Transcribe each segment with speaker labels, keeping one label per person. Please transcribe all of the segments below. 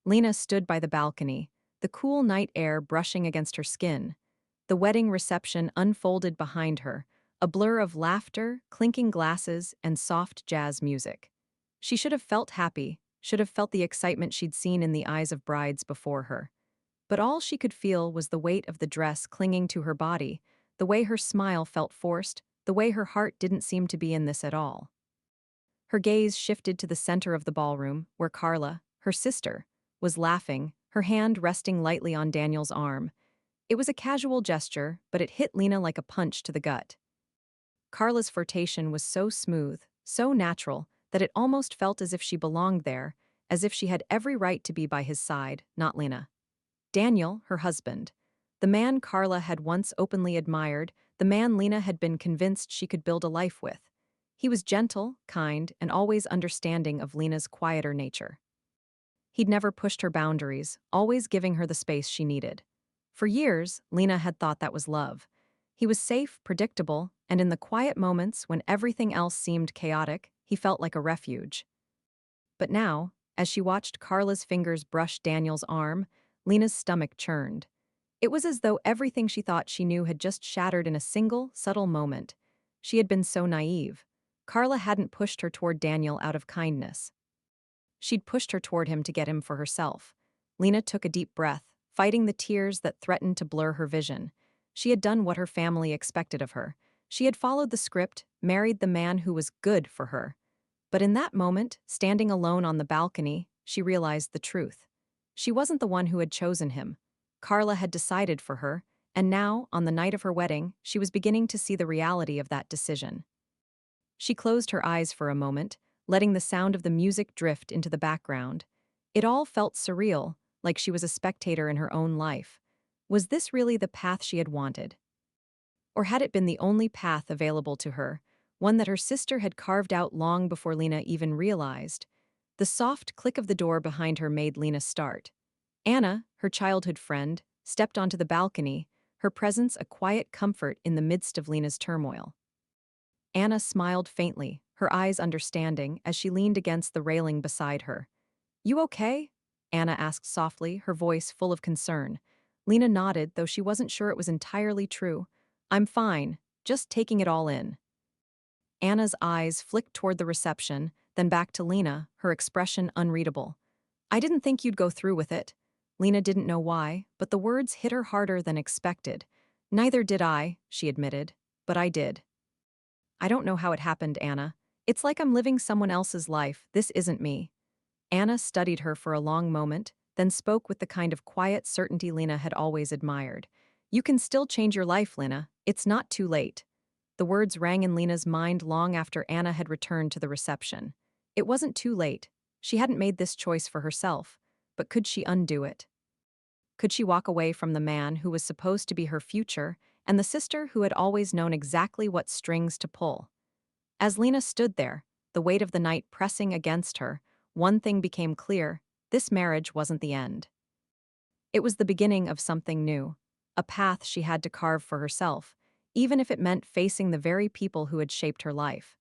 Speaker 1: Lena stood by the balcony, the cool night air brushing against her skin. The wedding reception unfolded behind her, a blur of laughter, clinking glasses, and soft jazz music. She should have felt happy, should have felt the excitement she'd seen in the eyes of brides before her. But all she could feel was the weight of the dress clinging to her body, the way her smile felt forced, the way her heart didn't seem to be in this at all. Her gaze shifted to the center of the ballroom, where Carla, her sister, was laughing, her hand resting lightly on Daniel's arm. It was a casual gesture, but it hit Lena like a punch to the gut. Carla's flirtation was so smooth, so natural, that it almost felt as if she belonged there, as if she had every right to be by his side, not Lena. Daniel, her husband. The man Carla had once openly admired, the man Lena had been convinced she could build a life with. He was gentle, kind, and always understanding of Lena's quieter nature. He'd never pushed her boundaries, always giving her the space she needed. For years, Lena had thought that was love. He was safe, predictable, and in the quiet moments when everything else seemed chaotic, he felt like a refuge. But now, as she watched Carla's fingers brush Daniel's arm, Lena's stomach churned. It was as though everything she thought she knew had just shattered in a single, subtle moment. She had been so naive. Carla hadn't pushed her toward Daniel out of kindness. She'd pushed her toward him to get him for herself. Lena took a deep breath, fighting the tears that threatened to blur her vision. She had done what her family expected of her. She had followed the script, married the man who was good for her. But in that moment, standing alone on the balcony, she realized the truth. She wasn't the one who had chosen him. Carla had decided for her, and now, on the night of her wedding, she was beginning to see the reality of that decision. She closed her eyes for a moment, letting the sound of the music drift into the background. It all felt surreal, like she was a spectator in her own life. Was this really the path she had wanted? Or had it been the only path available to her, one that her sister had carved out long before Lena even realized? The soft click of the door behind her made Lena start. Anna, her childhood friend, stepped onto the balcony, her presence a quiet comfort in the midst of Lena's turmoil. Anna smiled faintly, her eyes understanding, as she leaned against the railing beside her. "You okay?" Anna asked softly, her voice full of concern. Lena nodded, though she wasn't sure it was entirely true. "I'm fine, just taking it all in." Anna's eyes flicked toward the reception, then back to Lena, her expression unreadable. "I didn't think you'd go through with it." Lena didn't know why, but the words hit her harder than expected. "Neither did I," she admitted, "but I did." "I don't know how it happened, Anna. It's like I'm living someone else's life. This isn't me." Anna studied her for a long moment, then spoke with the kind of quiet certainty Lena had always admired. "You can still change your life, Lena. It's not too late." The words rang in Lena's mind long after Anna had returned to the reception. It wasn't too late. She hadn't made this choice for herself. But could she undo it? Could she walk away from the man who was supposed to be her future and the sister who had always known exactly what strings to pull? As Lena stood there, the weight of the night pressing against her, one thing became clear: this marriage wasn't the end. It was the beginning of something new, a path she had to carve for herself, even if it meant facing the very people who had shaped her life.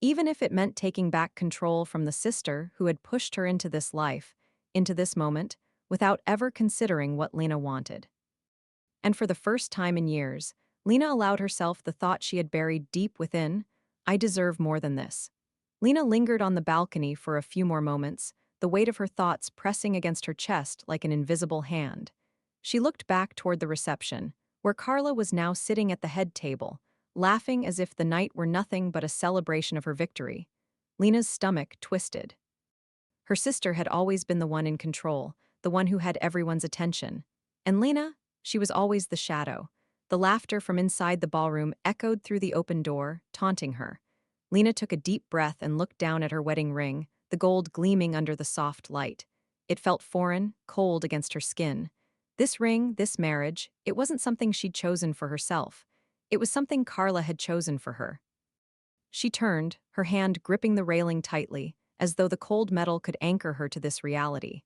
Speaker 1: Even if it meant taking back control from the sister who had pushed her into this life, into this moment, without ever considering what Lena wanted. And for the first time in years, Lena allowed herself the thought she had buried deep within: "I deserve more than this." Lena lingered on the balcony for a few more moments, the weight of her thoughts pressing against her chest like an invisible hand. She looked back toward the reception, where Carla was now sitting at the head table, laughing as if the night were nothing but a celebration of her victory. Lena's stomach twisted. Her sister had always been the one in control, the one who had everyone's attention. And Lena, she was always the shadow. The laughter from inside the ballroom echoed through the open door, taunting her. Lena took a deep breath and looked down at her wedding ring, the gold gleaming under the soft light. It felt foreign, cold against her skin. This ring, this marriage, it wasn't something she'd chosen for herself. It was something Carla had chosen for her. She turned, her hand gripping the railing tightly, as though the cold metal could anchor her to this reality.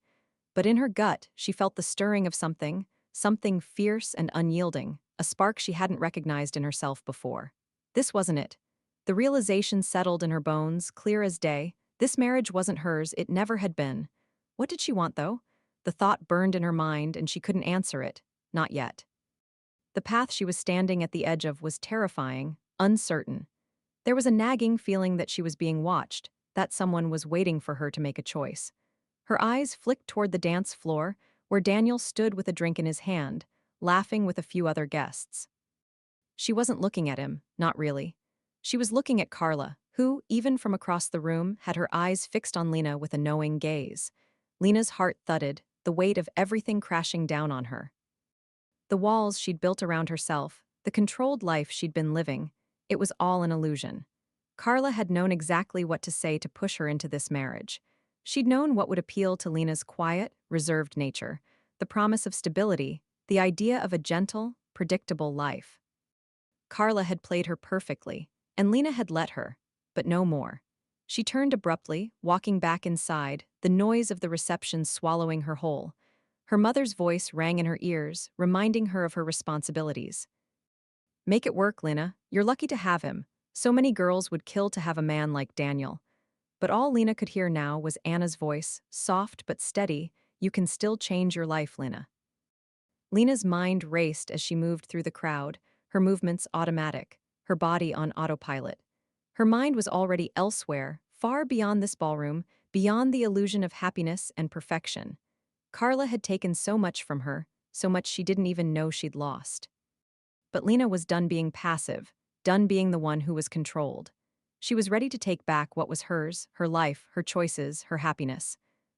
Speaker 1: But in her gut, she felt the stirring of something, something fierce and unyielding, a spark she hadn't recognized in herself before. This wasn't it. The realization settled in her bones, clear as day. This marriage wasn't hers, it never had been. What did she want, though? The thought burned in her mind and she couldn't answer it. Not yet. The path she was standing at the edge of was terrifying, uncertain. There was a nagging feeling that she was being watched, that someone was waiting for her to make a choice. Her eyes flicked toward the dance floor, where Daniel stood with a drink in his hand, laughing with a few other guests. She wasn't looking at him, not really. She was looking at Carla, who, even from across the room, had her eyes fixed on Lena with a knowing gaze. Lena's heart thudded, the weight of everything crashing down on her. The walls she'd built around herself, the controlled life she'd been living, it was all an illusion. Carla had known exactly what to say to push her into this marriage. She'd known what would appeal to Lena's quiet, reserved nature, the promise of stability, the idea of a gentle, predictable life. Carla had played her perfectly, and Lena had let her, but no more. She turned abruptly, walking back inside, the noise of the reception swallowing her whole. Her mother's voice rang in her ears, reminding her of her responsibilities. Make it work, Lena. You're lucky to have him. So many girls would kill to have a man like Daniel. But all Lena could hear now was Anna's voice, soft but steady. You can still change your life, Lena. Lena's mind raced as she moved through the crowd, her movements automatic, her body on autopilot. Her mind was already elsewhere, far beyond this ballroom, beyond the illusion of happiness and perfection. Carla had taken so much from her, so much she didn't even know she'd lost. But Lena was done being passive, done being the one who was controlled. She was ready to take back what was hers, her life, her choices, her happiness.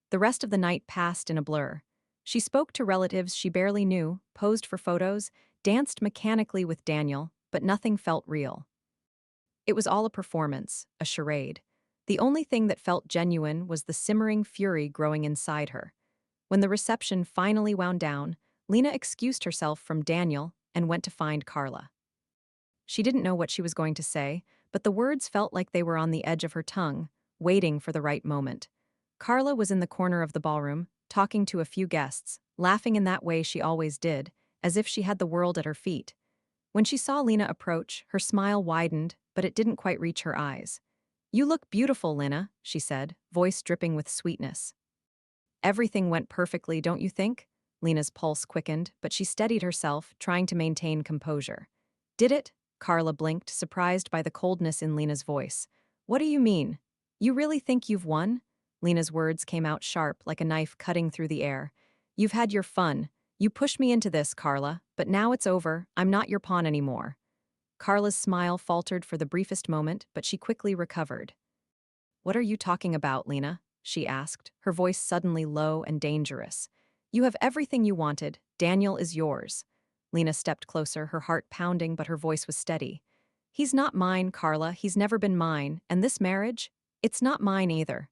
Speaker 1: The rest of the night passed in a blur. She spoke to relatives she barely knew, posed for photos, danced mechanically with Daniel, but nothing felt real. It was all a performance, a charade. The only thing that felt genuine was the simmering fury growing inside her. When the reception finally wound down, Lena excused herself from Daniel and went to find Carla. She didn't know what she was going to say, but the words felt like they were on the edge of her tongue, waiting for the right moment. Carla was in the corner of the ballroom, talking to a few guests, laughing in that way she always did, as if she had the world at her feet. When she saw Lena approach, her smile widened, but it didn't quite reach her eyes. "You look beautiful, Lena," she said, voice dripping with sweetness. "Everything went perfectly, don't you think?" Lena's pulse quickened, but she steadied herself, trying to maintain composure. "Did it?" Carla blinked, surprised by the coldness in Lena's voice. "What do you mean? You really think you've won?" Lena's words came out sharp, like a knife cutting through the air. "You've had your fun. You pushed me into this, Carla, but now it's over. I'm not your pawn anymore." Carla's smile faltered for the briefest moment, but she quickly recovered. "What are you talking about, Lena?" she asked, her voice suddenly low and dangerous. "You have everything you wanted. Daniel is yours." Lena stepped closer, her heart pounding, but her voice was steady. "He's not mine, Carla. He's never been mine. And this marriage? It's not mine either."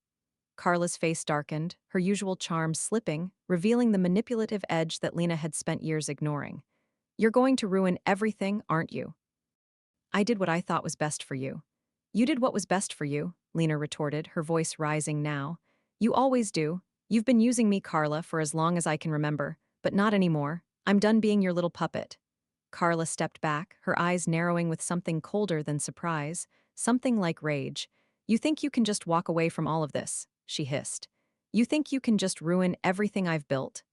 Speaker 1: Carla's face darkened, her usual charm slipping, revealing the manipulative edge that Lena had spent years ignoring. "You're going to ruin everything, aren't you?" "I did what I thought was best for you." "You did what was best for you," Lena retorted, her voice rising now. "You always do. You've been using me, Carla, for as long as I can remember, but not anymore. I'm done being your little puppet." Carla stepped back, her eyes narrowing with something colder than surprise, something like rage. "You think you can just walk away from all of this?" she hissed. "You think you can just ruin everything I've built?"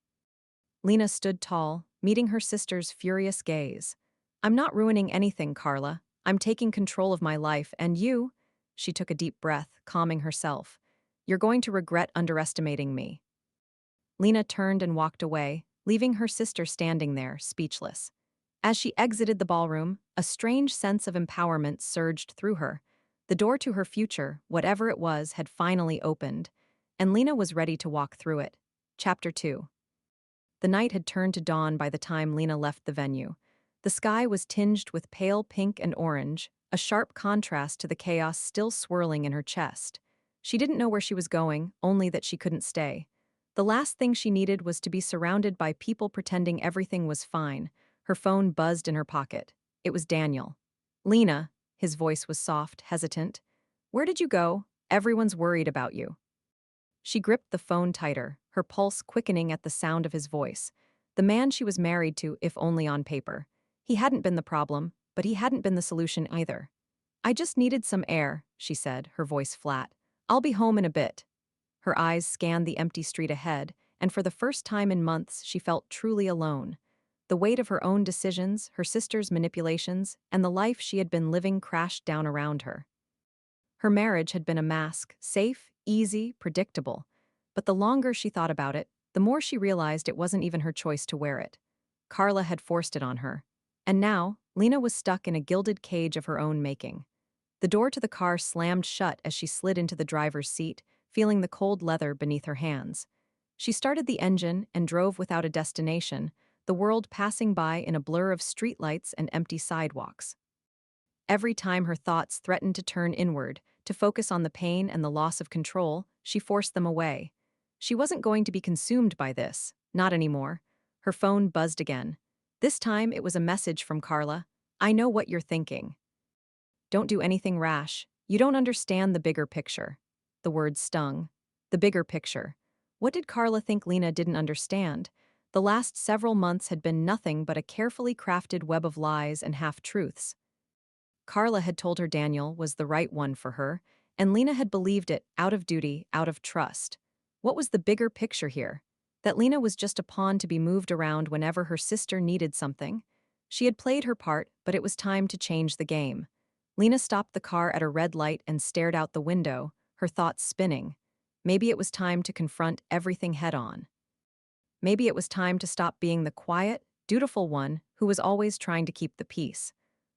Speaker 1: Lena stood tall, meeting her sister's furious gaze. "I'm not ruining anything, Carla. I'm taking control of my life, and you—" She took a deep breath, calming herself. "You're going to regret underestimating me." Lena turned and walked away, leaving her sister standing there, speechless. As she exited the ballroom, a strange sense of empowerment surged through her. The door to her future, whatever it was, had finally opened, and Lena was ready to walk through it. Chapter 2. The night had turned to dawn by the time Lena left the venue. The sky was tinged with pale pink and orange, a sharp contrast to the chaos still swirling in her chest. She didn't know where she was going, only that she couldn't stay. The last thing she needed was to be surrounded by people pretending everything was fine. Her phone buzzed in her pocket. It was Daniel. "Lena," his voice was soft, hesitant. "Where did you go? Everyone's worried about you." She gripped the phone tighter, her pulse quickening at the sound of his voice. The man she was married to, if only on paper. He hadn't been the problem, but he hadn't been the solution either. "I just needed some air," she said, her voice flat. "I'll be home in a bit." Her eyes scanned the empty street ahead, and for the first time in months she felt truly alone. The weight of her own decisions, her sister's manipulations, and the life she had been living crashed down around her. Her marriage had been a mask, safe, easy, predictable. But the longer she thought about it, the more she realized it wasn't even her choice to wear it. Carla had forced it on her. And now, Lena was stuck in a gilded cage of her own making. The door to the car slammed shut as she slid into the driver's seat, feeling the cold leather beneath her hands. She started the engine and drove without a destination, the world passing by in a blur of streetlights and empty sidewalks. Every time her thoughts threatened to turn inward, to focus on the pain and the loss of control, she forced them away. She wasn't going to be consumed by this, not anymore. Her phone buzzed again. This time it was a message from Carla. "I know what you're thinking. Don't do anything rash. You don't understand the bigger picture." The words stung. The bigger picture. What did Carla think Lena didn't understand? The last several months had been nothing but a carefully crafted web of lies and half-truths. Carla had told her Daniel was the right one for her, and Lena had believed it, out of duty, out of trust. What was the bigger picture here? That Lena was just a pawn to be moved around whenever her sister needed something? She had played her part, but it was time to change the game. Lena stopped the car at a red light and stared out the window, her thoughts spinning. Maybe it was time to confront everything head-on. Maybe it was time to stop being the quiet, dutiful one who was always trying to keep the peace.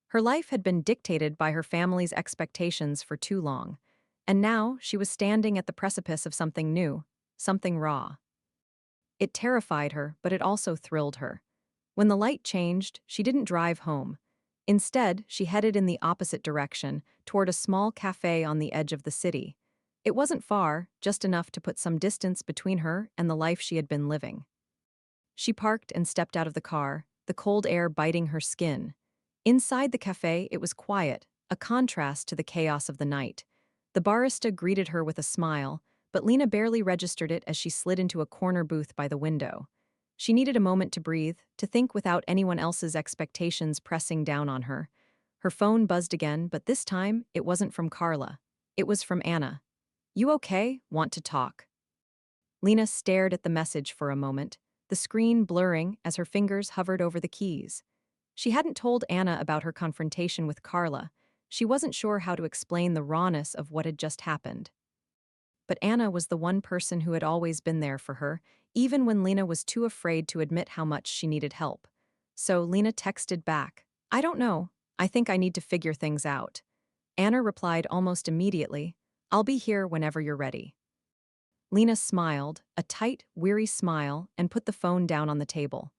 Speaker 1: Her life had been dictated by her family's expectations for too long, and now she was standing at the precipice of something new, something raw. It terrified her, but it also thrilled her. When the light changed, she didn't drive home. Instead, she headed in the opposite direction, toward a small cafe on the edge of the city. It wasn't far, just enough to put some distance between her and the life she had been living. She parked and stepped out of the car, the cold air biting her skin. Inside the cafe, it was quiet, a contrast to the chaos of the night. The barista greeted her with a smile, but Lena barely registered it as she slid into a corner booth by the window. She needed a moment to breathe, to think without anyone else's expectations pressing down on her. Her phone buzzed again, but this time, it wasn't from Carla. It was from Anna. "You okay? Want to talk?" Lena stared at the message for a moment, the screen blurring as her fingers hovered over the keys. She hadn't told Anna about her confrontation with Carla. She wasn't sure how to explain the rawness of what had just happened. But Anna was the one person who had always been there for her, even when Lena was too afraid to admit how much she needed help. So Lena texted back, "I don't know. I think I need to figure things out." Anna replied almost immediately, "I'll be here whenever you're ready." Lena smiled, a tight, weary smile, and put the phone down on the table.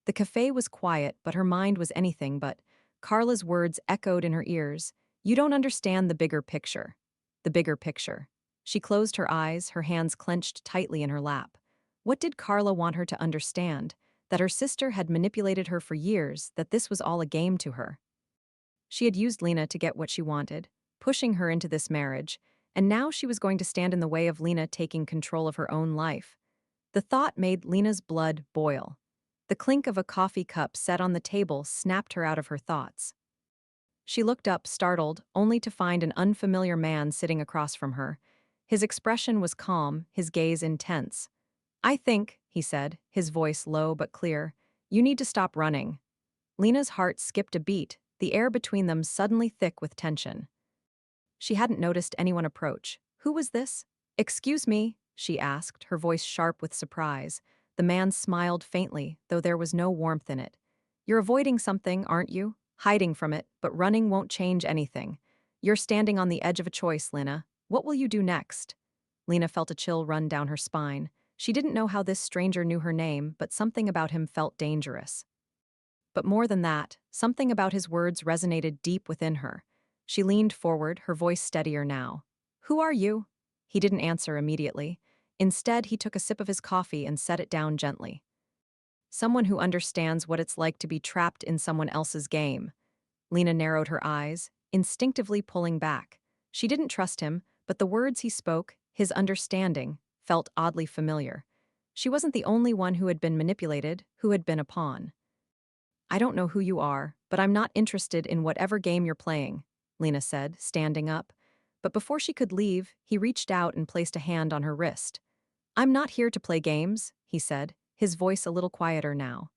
Speaker 1: The cafe was quiet, but her mind was anything but. Carla's words echoed in her ears. "You don't understand the bigger picture." The bigger picture. She closed her eyes, her hands clenched tightly in her lap. What did Carla want her to understand? That her sister had manipulated her for years, that this was all a game to her. She had used Lena to get what she wanted, pushing her into this marriage, and now she was going to stand in the way of Lena taking control of her own life. The thought made Lena's blood boil. The clink of a coffee cup set on the table snapped her out of her thoughts. She looked up, startled, only to find an unfamiliar man sitting across from her. His expression was calm, his gaze intense. "I think," he said, his voice low but clear, "you need to stop running." Lena's heart skipped a beat, the air between them suddenly thick with tension. She hadn't noticed anyone approach. "Who was this?" "Excuse me," she asked, her voice sharp with surprise. The man smiled faintly, though there was no warmth in it. "You're avoiding something, aren't you? Hiding from it, but running won't change anything. You're standing on the edge of a choice, Lena. What will you do next?" Lena felt a chill run down her spine. She didn't know how this stranger knew her name, but something about him felt dangerous. But more than that, something about his words resonated deep within her. She leaned forward, her voice steadier now. "Who are you?" He didn't answer immediately. Instead, he took a sip of his coffee and set it down gently. "Someone who understands what it's like to be trapped in someone else's game." Lena narrowed her eyes, instinctively pulling back. She didn't trust him, but the words he spoke, his understanding, felt oddly familiar. She wasn't the only one who had been manipulated, who had been a pawn. "I don't know who you are, but I'm not interested in whatever game you're playing," Lena said, standing up. But before she could leave, he reached out and placed a hand on her wrist. I'm not here to play games, he said, his voice a little quieter now.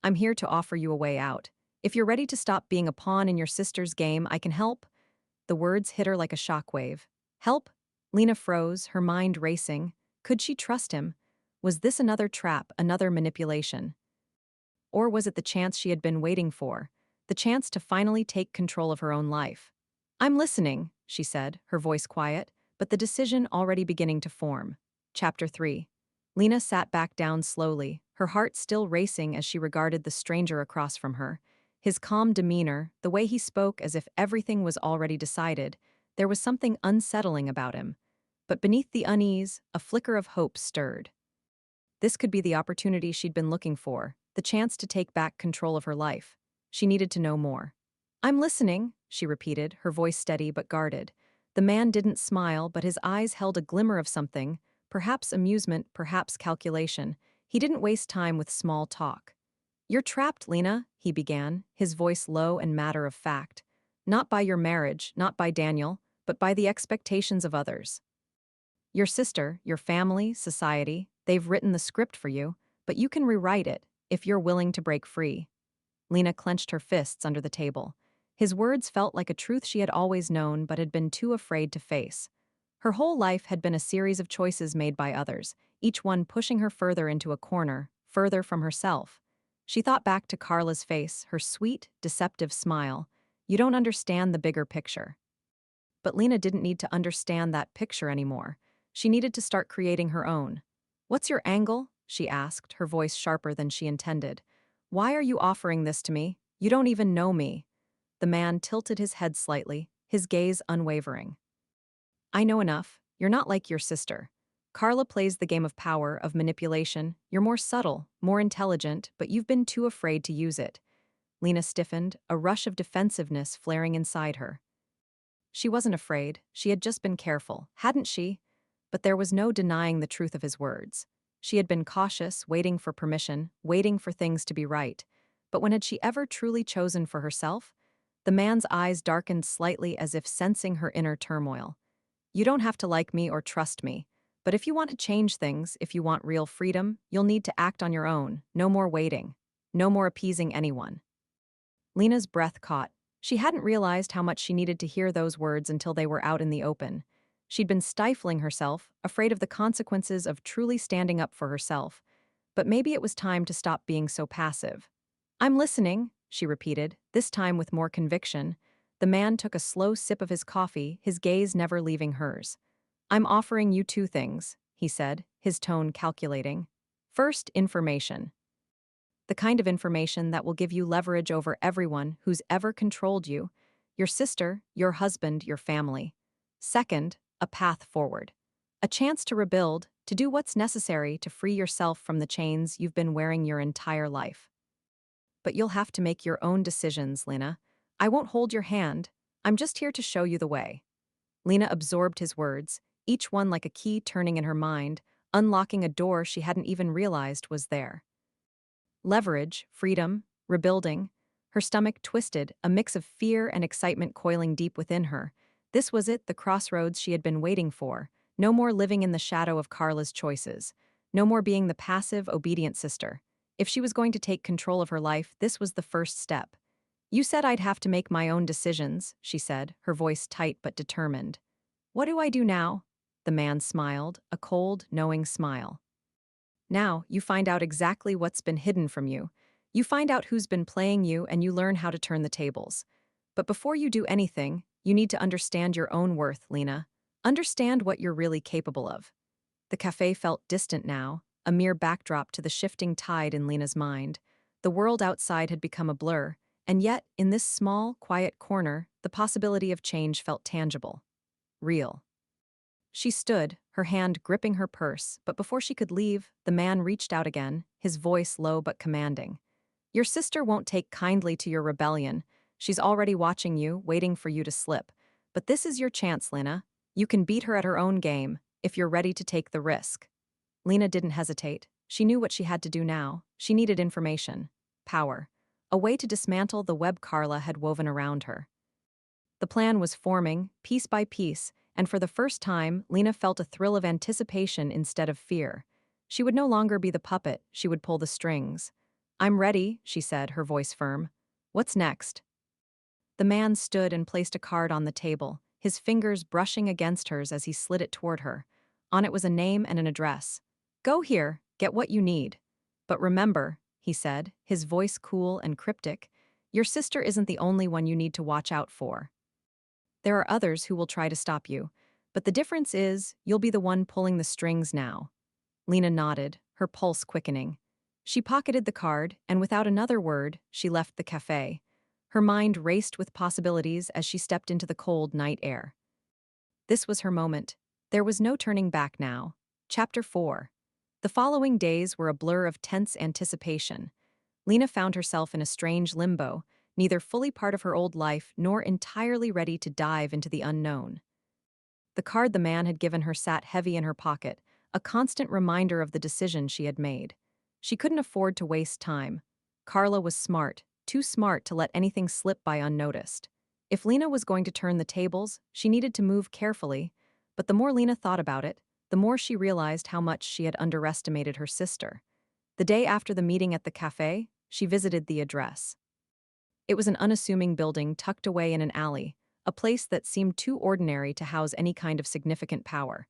Speaker 1: I'm here to offer you a way out. If you're ready to stop being a pawn in your sister's game, I can help. The words hit her like a shockwave. Help? Lena froze, her mind racing. Could she trust him? Was this another trap, another manipulation? Or was it the chance she had been waiting for? The chance to finally take control of her own life? I'm listening, she said, her voice quiet, but the decision already beginning to form. Chapter 3. Lena sat back down slowly, her heart still racing as she regarded the stranger across from her. His calm demeanor, the way he spoke as if everything was already decided, there was something unsettling about him. But beneath the unease, a flicker of hope stirred. This could be the opportunity she'd been looking for, the chance to take back control of her life. She needed to know more. I'm listening, she repeated, her voice steady but guarded. The man didn't smile, but his eyes held a glimmer of something, perhaps amusement, perhaps calculation. He didn't waste time with small talk. You're trapped, Lena, he began, his voice low and matter of fact. Not by your marriage, not by Daniel, but by the expectations of others. Your sister, your family, society, they've written the script for you, but you can rewrite it if you're willing to break free. Lena clenched her fists under the table. His words felt like a truth she had always known but had been too afraid to face. Her whole life had been a series of choices made by others, each one pushing her further into a corner, further from herself. She thought back to Carla's face, her sweet, deceptive smile. You don't understand the bigger picture. But Lena didn't need to understand that picture anymore. She needed to start creating her own. What's your angle? She asked, her voice sharper than she intended. Why are you offering this to me? You don't even know me. The man tilted his head slightly, his gaze unwavering. I know enough. You're not like your sister. Carla plays the game of power, of manipulation. You're more subtle, more intelligent, but you've been too afraid to use it. Lena stiffened, a rush of defensiveness flaring inside her. She wasn't afraid, she had just been careful, hadn't she? But there was no denying the truth of his words. She had been cautious, waiting for permission, waiting for things to be right. But when had she ever truly chosen for herself? The man's eyes darkened slightly as if sensing her inner turmoil. You don't have to like me or trust me. But if you want to change things, if you want real freedom, you'll need to act on your own, no more waiting. No more appeasing anyone. Lena's breath caught. She hadn't realized how much she needed to hear those words until they were out in the open. She'd been stifling herself, afraid of the consequences of truly standing up for herself. But maybe it was time to stop being so passive. I'm listening, she repeated, this time with more conviction. The man took a slow sip of his coffee, his gaze never leaving hers. I'm offering you two things, he said, his tone calculating. First, information. The kind of information that will give you leverage over everyone who's ever controlled you, your sister, your husband, your family. Second, a path forward. A chance to rebuild, to do what's necessary to free yourself from the chains you've been wearing your entire life. But you'll have to make your own decisions, Lena. I won't hold your hand. I'm just here to show you the way. Lena absorbed his words, each one like a key turning in her mind, unlocking a door she hadn't even realized was there. Leverage, freedom, rebuilding. Her stomach twisted, a mix of fear and excitement coiling deep within her. This was it, the crossroads she had been waiting for. No more living in the shadow of Carla's choices. No more being the passive, obedient sister. If she was going to take control of her life, this was the first step. You said I'd have to make my own decisions, she said, her voice tight but determined. What do I do now? The man smiled, a cold, knowing smile. Now, you find out exactly what's been hidden from you. You find out who's been playing you and you learn how to turn the tables. But before you do anything, you need to understand your own worth, Lena. Understand what you're really capable of. The cafe felt distant now, a mere backdrop to the shifting tide in Lena's mind. The world outside had become a blur, and yet, in this small, quiet corner, the possibility of change felt tangible. Real. She stood, her hand gripping her purse, but before she could leave, the man reached out again, his voice low but commanding. Your sister won't take kindly to your rebellion. She's already watching you, waiting for you to slip. But this is your chance, Lena. You can beat her at her own game, if you're ready to take the risk. Lena didn't hesitate. She knew what she had to do now. She needed information. Power. A way to dismantle the web Carla had woven around her. The plan was forming, piece by piece, and for the first time, Lena felt a thrill of anticipation instead of fear. She would no longer be the puppet, she would pull the strings. "I'm ready," she said, her voice firm. "What's next?" The man stood and placed a card on the table, his fingers brushing against hers as he slid it toward her. On it was a name and an address. "Go here, get what you need. But remember," he said, his voice cool and cryptic, "your sister isn't the only one you need to watch out for. There are others who will try to stop you, but the difference is you'll be the one pulling the strings now." Lena nodded, her pulse quickening. She pocketed the card, and without another word, she left the cafe. Her mind raced with possibilities as she stepped into the cold night air. This was her moment. There was no turning back now. Chapter 4. The following days were a blur of tense anticipation. Lena found herself in a strange limbo, neither fully part of her old life nor entirely ready to dive into the unknown. The card the man had given her sat heavy in her pocket, a constant reminder of the decision she had made. She couldn't afford to waste time. Carla was smart, too smart to let anything slip by unnoticed. If Lena was going to turn the tables, she needed to move carefully, but the more Lena thought about it, the more she realized how much she had underestimated her sister. The day after the meeting at the cafe, she visited the address. It was an unassuming building tucked away in an alley, a place that seemed too ordinary to house any kind of significant power.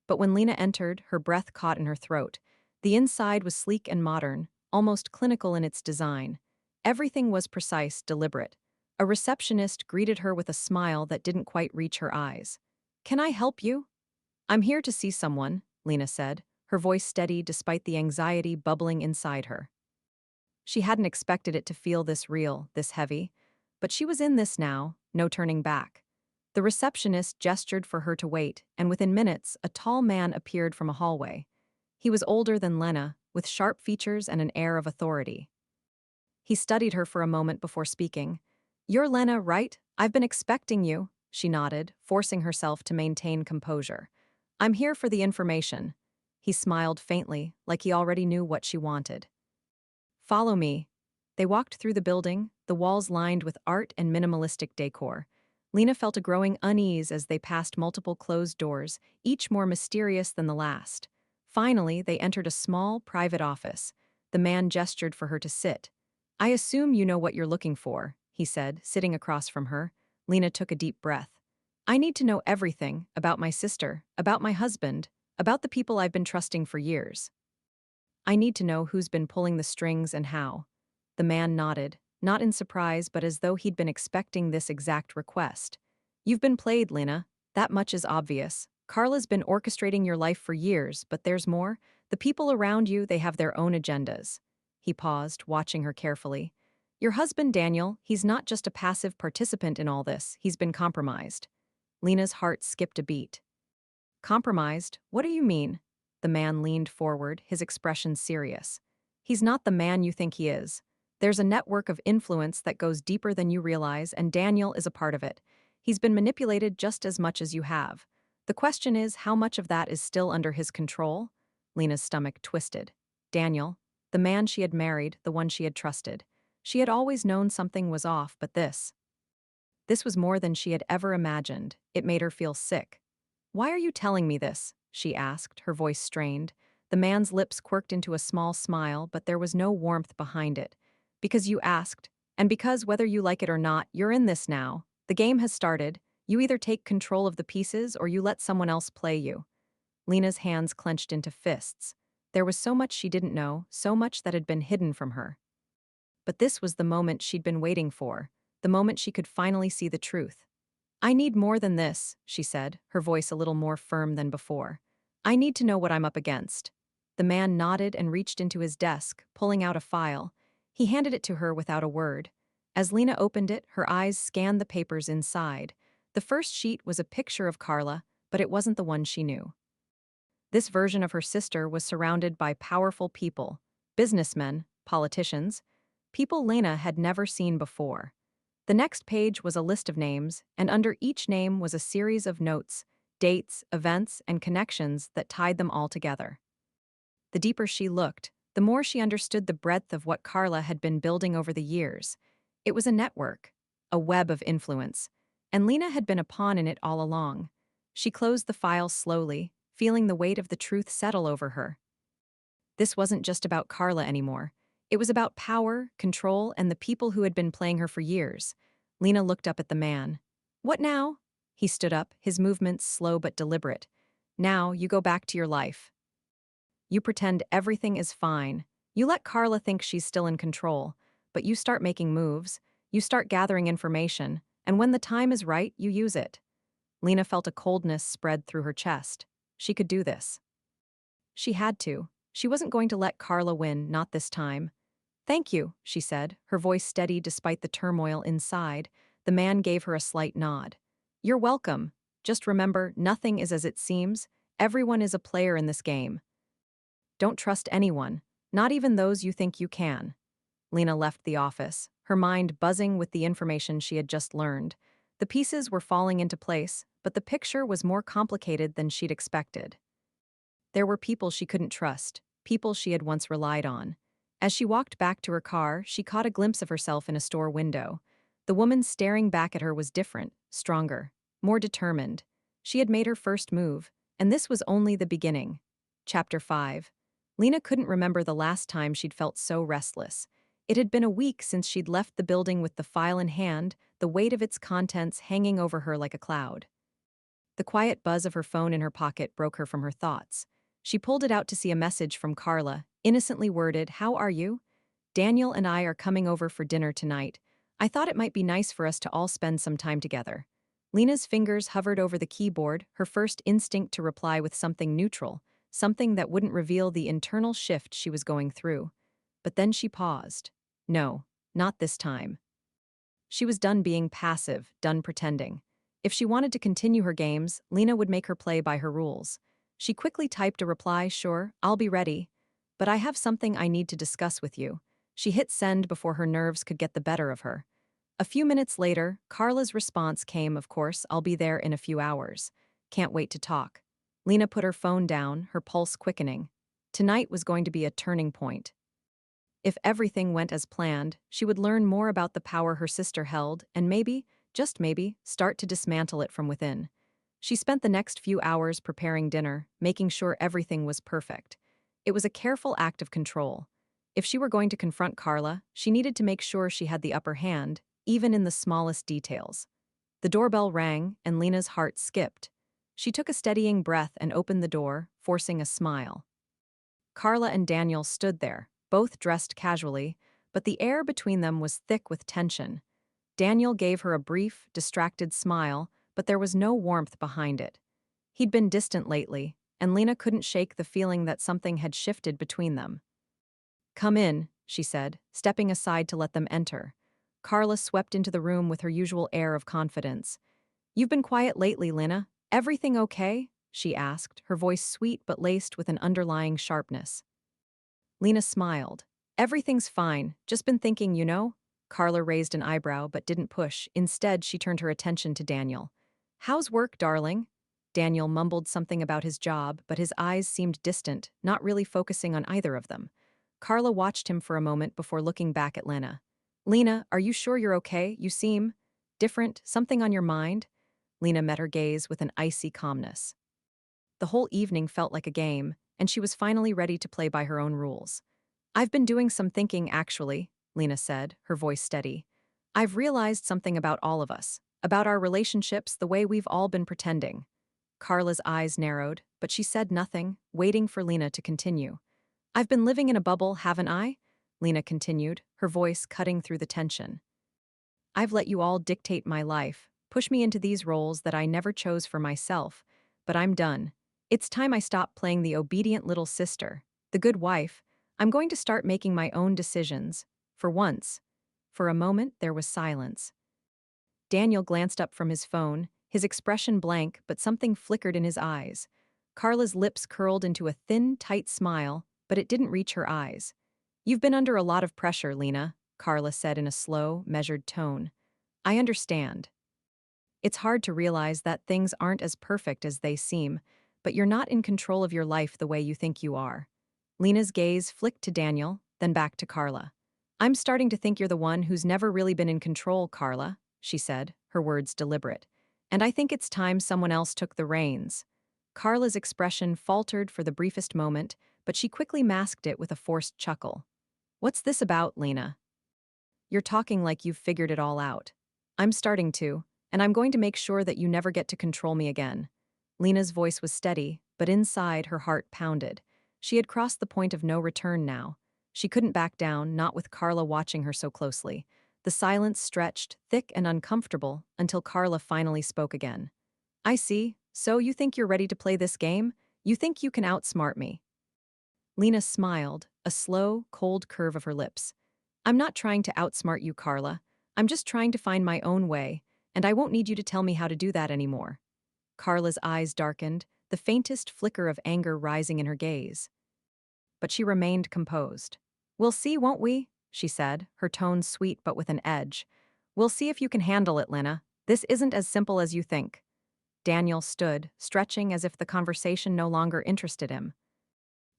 Speaker 1: But when Lena entered, her breath caught in her throat. The inside was sleek and modern, almost clinical in its design. Everything was precise, deliberate. A receptionist greeted her with a smile that didn't quite reach her eyes. "Can I help you?" "I'm here to see someone," Lena said, her voice steady despite the anxiety bubbling inside her. She hadn't expected it to feel this real, this heavy. But she was in this now, no turning back. The receptionist gestured for her to wait, and within minutes, a tall man appeared from a hallway. He was older than Lena, with sharp features and an air of authority. He studied her for a moment before speaking. "You're Lena, right? I've been expecting you," she nodded, forcing herself to maintain composure. "I'm here for the information." He smiled faintly, like he already knew what she wanted. "Follow me." They walked through the building, the walls lined with art and minimalistic decor. Lena felt a growing unease as they passed multiple closed doors, each more mysterious than the last. Finally, they entered a small, private office. The man gestured for her to sit. "I assume you know what you're looking for," he said, sitting across from her. Lena took a deep breath. "I need to know everything about my sister, about my husband, about the people I've been trusting for years. I need to know who's been pulling the strings and how." The man nodded, not in surprise but as though he'd been expecting this exact request. "You've been played, Lena. That much is obvious. Carla's been orchestrating your life for years, but there's more. The people around you, they have their own agendas." He paused, watching her carefully. "Your husband, Daniel, he's not just a passive participant in all this, he's been compromised." Lena's heart skipped a beat. "Compromised? What do you mean?" The man leaned forward, his expression serious. "He's not the man you think he is. There's a network of influence that goes deeper than you realize, and Daniel is a part of it. He's been manipulated just as much as you have. The question is, how much of that is still under his control?" Lena's stomach twisted. Daniel, the man she had married, the one she had trusted. She had always known something was off, but this was more than she had ever imagined. It made her feel sick. "Why are you telling me this?" she asked, her voice strained. The man's lips quirked into a small smile, but there was no warmth behind it. "Because you asked, and because, whether you like it or not, you're in this now. The game has started. You either take control of the pieces or you let someone else play you." Lena's hands clenched into fists. There was so much she didn't know, so much that had been hidden from her. But this was the moment she'd been waiting for, the moment she could finally see the truth. "I need more than this," she said, her voice a little more firm than before. "I need to know what I'm up against." The man nodded and reached into his desk, pulling out a file. He handed it to her without a word. As Lena opened it, her eyes scanned the papers inside. The first sheet was a picture of Carla, but it wasn't the one she knew. This version of her sister was surrounded by powerful people, businessmen, politicians, people Lena had never seen before. The next page was a list of names, and under each name was a series of notes, dates, events, and connections that tied them all together. The deeper she looked, the more she understood the breadth of what Carla had been building over the years. It was a network, a web of influence, and Lena had been a pawn in it all along. She closed the file slowly, feeling the weight of the truth settle over her. This wasn't just about Carla anymore. It was about power, control, and the people who had been playing her for years. Lena looked up at the man. "What now?" He stood up, his movements slow but deliberate. "Now, you go back to your life. You pretend everything is fine. You let Carla think she's still in control, but you start making moves, you start gathering information, and when the time is right, you use it." Lena felt a coldness spread through her chest. She could do this. She had to. She wasn't going to let Carla win, not this time. "Thank you," she said, her voice steady despite the turmoil inside. The man gave her a slight nod. "You're welcome. Just remember, nothing is as it seems. Everyone is a player in this game. Don't trust anyone, not even those you think you can." Lena left the office, her mind buzzing with the information she had just learned. The pieces were falling into place, but the picture was more complicated than she'd expected. There were people she couldn't trust, people she had once relied on. As she walked back to her car, she caught a glimpse of herself in a store window. The woman staring back at her was different, stronger, more determined. She had made her first move, and this was only the beginning. Chapter 5. Lena couldn't remember the last time she'd felt so restless. It had been a week since she'd left the building with the file in hand, the weight of its contents hanging over her like a cloud. The quiet buzz of her phone in her pocket broke her from her thoughts. She pulled it out to see a message from Carla, innocently worded, "How are you? Daniel and I are coming over for dinner tonight. I thought it might be nice for us to all spend some time together." Lena's fingers hovered over the keyboard, her first instinct to reply with something neutral, something that wouldn't reveal the internal shift she was going through. But then she paused. No, not this time. She was done being passive, done pretending. If she wanted to continue her games, Lena would make her play by her rules. She quickly typed a reply, "Sure, I'll be ready. But I have something I need to discuss with you." She hit send before her nerves could get the better of her. A few minutes later, Carla's response came, "Of course, I'll be there in a few hours. Can't wait to talk." Lena put her phone down, her pulse quickening. Tonight was going to be a turning point. If everything went as planned, she would learn more about the power her sister held and maybe, just maybe, start to dismantle it from within. She spent the next few hours preparing dinner, making sure everything was perfect. It was a careful act of control. If she were going to confront Carla, she needed to make sure she had the upper hand, even in the smallest details. The doorbell rang, and Lena's heart skipped. She took a steadying breath and opened the door, forcing a smile. Carla and Daniel stood there, both dressed casually, but the air between them was thick with tension. Daniel gave her a brief, distracted smile, but there was no warmth behind it. He'd been distant lately, and Lena couldn't shake the feeling that something had shifted between them. "Come in," she said, stepping aside to let them enter. Carla swept into the room with her usual air of confidence. "You've been quiet lately, Lena. Everything okay?" she asked, her voice sweet but laced with an underlying sharpness. Lena smiled. "Everything's fine, just been thinking, you know." Carla raised an eyebrow but didn't push. Instead, she turned her attention to Daniel. "How's work, darling?" Daniel mumbled something about his job, but his eyes seemed distant, not really focusing on either of them. Carla watched him for a moment before looking back at Lena. "Lena, are you sure you're okay? You seem different. Something on your mind?" Lena met her gaze with an icy calmness. The whole evening felt like a game, and she was finally ready to play by her own rules. "I've been doing some thinking, actually," Lena said, her voice steady. "I've realized something about all of us, about our relationships, the way we've all been pretending." Carla's eyes narrowed, but she said nothing, waiting for Lena to continue. "I've been living in a bubble, haven't I?" Lena continued, her voice cutting through the tension. "I've let you all dictate my life, push me into these roles that I never chose for myself, but I'm done. It's time I stop playing the obedient little sister, the good wife. I'm going to start making my own decisions, for once." For a moment, there was silence. Daniel glanced up from his phone, his expression blank, but something flickered in his eyes. Carla's lips curled into a thin, tight smile, but it didn't reach her eyes. "You've been under a lot of pressure, Lena," Carla said in a slow, measured tone. "I understand. It's hard to realize that things aren't as perfect as they seem, but you're not in control of your life the way you think you are." Lena's gaze flicked to Daniel, then back to Carla. "I'm starting to think you're the one who's never really been in control, Carla," she said, her words deliberate. And I think it's time someone else took the reins. Carla's expression faltered for the briefest moment, but she quickly masked it with a forced chuckle. What's this about, Lena? You're talking like you've figured it all out. I'm starting to, and I'm going to make sure that you never get to control me again. Lena's voice was steady, but inside her heart pounded. She had crossed the point of no return now. She couldn't back down, not with Carla watching her so closely. The silence stretched, thick and uncomfortable, until Carla finally spoke again. I see. So you think you're ready to play this game? You think you can outsmart me? Lena smiled, a slow, cold curve of her lips. I'm not trying to outsmart you, Carla. I'm just trying to find my own way, and I won't need you to tell me how to do that anymore. Carla's eyes darkened, the faintest flicker of anger rising in her gaze. But she remained composed. We'll see, won't we? She said, her tone sweet but with an edge. We'll see if you can handle it, Lena. This isn't as simple as you think. Daniel stood, stretching as if the conversation no longer interested him.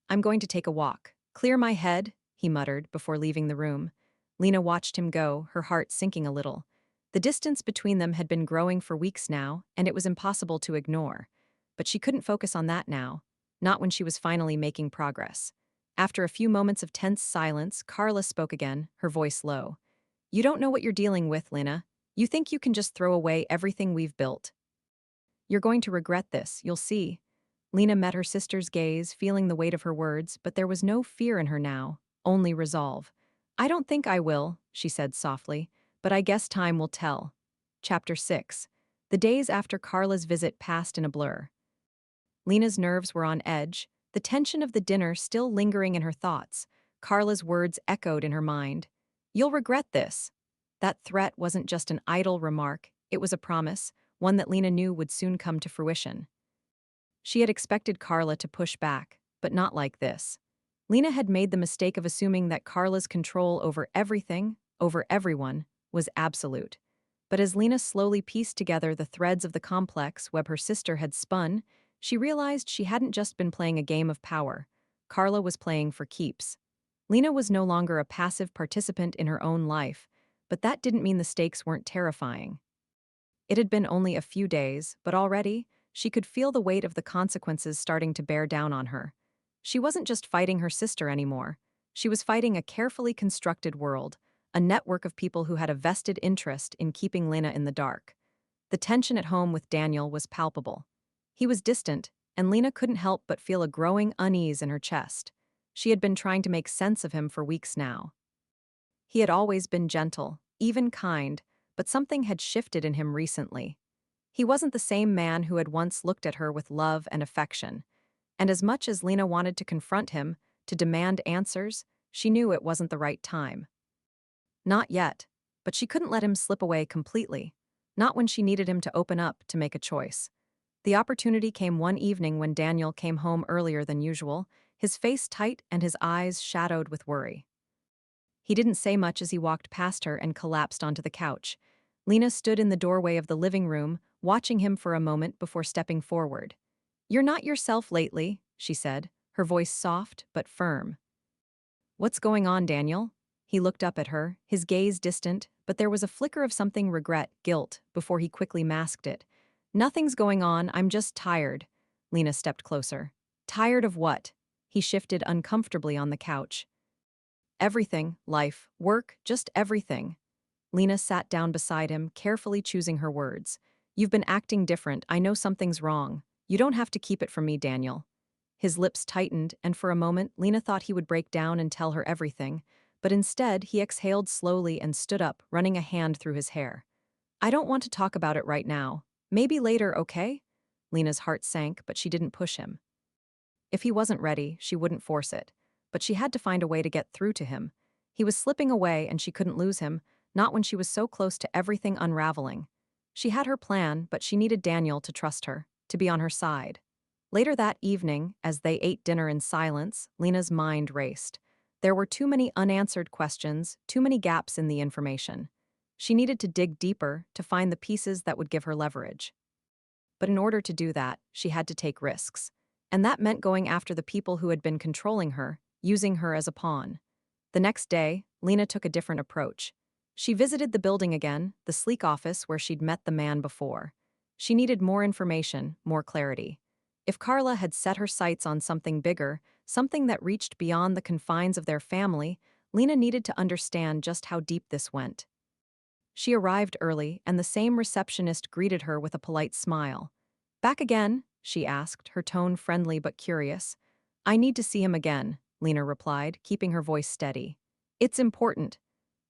Speaker 1: I'm going to take a walk. Clear my head, he muttered before leaving the room. Lena watched him go, her heart sinking a little. The distance between them had been growing for weeks now, and it was impossible to ignore. But she couldn't focus on that now, not when she was finally making progress. After a few moments of tense silence, Carla spoke again, her voice low. You don't know what you're dealing with, Lena. You think you can just throw away everything we've built. You're going to regret this, you'll see. Lena met her sister's gaze, feeling the weight of her words, but there was no fear in her now, only resolve. I don't think I will, she said softly, but I guess time will tell. Chapter 6. The days after Carla's visit passed in a blur. Lena's nerves were on edge, the tension of the dinner still lingering in her thoughts. Carla's words echoed in her mind. You'll regret this. That threat wasn't just an idle remark, it was a promise, one that Lena knew would soon come to fruition. She had expected Carla to push back, but not like this. Lena had made the mistake of assuming that Carla's control over everything, over everyone, was absolute. But as Lena slowly pieced together the threads of the complex web her sister had spun, she realized she hadn't just been playing a game of power. Carla was playing for keeps. Lena was no longer a passive participant in her own life, but that didn't mean the stakes weren't terrifying. It had been only a few days, but already, she could feel the weight of the consequences starting to bear down on her. She wasn't just fighting her sister anymore. She was fighting a carefully constructed world, a network of people who had a vested interest in keeping Lena in the dark. The tension at home with Daniel was palpable. He was distant, and Lena couldn't help but feel a growing unease in her chest. She had been trying to make sense of him for weeks now. He had always been gentle, even kind, but something had shifted in him recently. He wasn't the same man who had once looked at her with love and affection. And as much as Lena wanted to confront him, to demand answers, she knew it wasn't the right time. Not yet, but she couldn't let him slip away completely, not when she needed him to open up to make a choice. The opportunity came one evening when Daniel came home earlier than usual, his face tight and his eyes shadowed with worry. He didn't say much as he walked past her and collapsed onto the couch. Lena stood in the doorway of the living room, watching him for a moment before stepping forward. You're not yourself lately, she said, her voice soft but firm. What's going on, Daniel? He looked up at her, his gaze distant, but there was a flicker of something regret, guilt, before he quickly masked it. Nothing's going on, I'm just tired. Lena stepped closer. Tired of what? He shifted uncomfortably on the couch. Everything, life, work, just everything. Lena sat down beside him, carefully choosing her words. You've been acting different, I know something's wrong. You don't have to keep it from me, Daniel. His lips tightened, and for a moment, Lena thought he would break down and tell her everything, but instead, he exhaled slowly and stood up, running a hand through his hair. I don't want to talk about it right now. Maybe later, okay? Lena's heart sank, but she didn't push him. If he wasn't ready, she wouldn't force it. But she had to find a way to get through to him. He was slipping away, and she couldn't lose him, not when she was so close to everything unraveling. She had her plan, but she needed Daniel to trust her, to be on her side. Later that evening, as they ate dinner in silence, Lena's mind raced. There were too many unanswered questions, too many gaps in the information. She needed to dig deeper to find the pieces that would give her leverage. But in order to do that, she had to take risks. And that meant going after the people who had been controlling her, using her as a pawn. The next day, Lena took a different approach. She visited the building again, the sleek office where she'd met the man before. She needed more information, more clarity. If Carla had set her sights on something bigger, something that reached beyond the confines of their family, Lena needed to understand just how deep this went. She arrived early, and the same receptionist greeted her with a polite smile. "Back again?" she asked, her tone friendly but curious. "I need to see him again," Lena replied, keeping her voice steady. "It's important."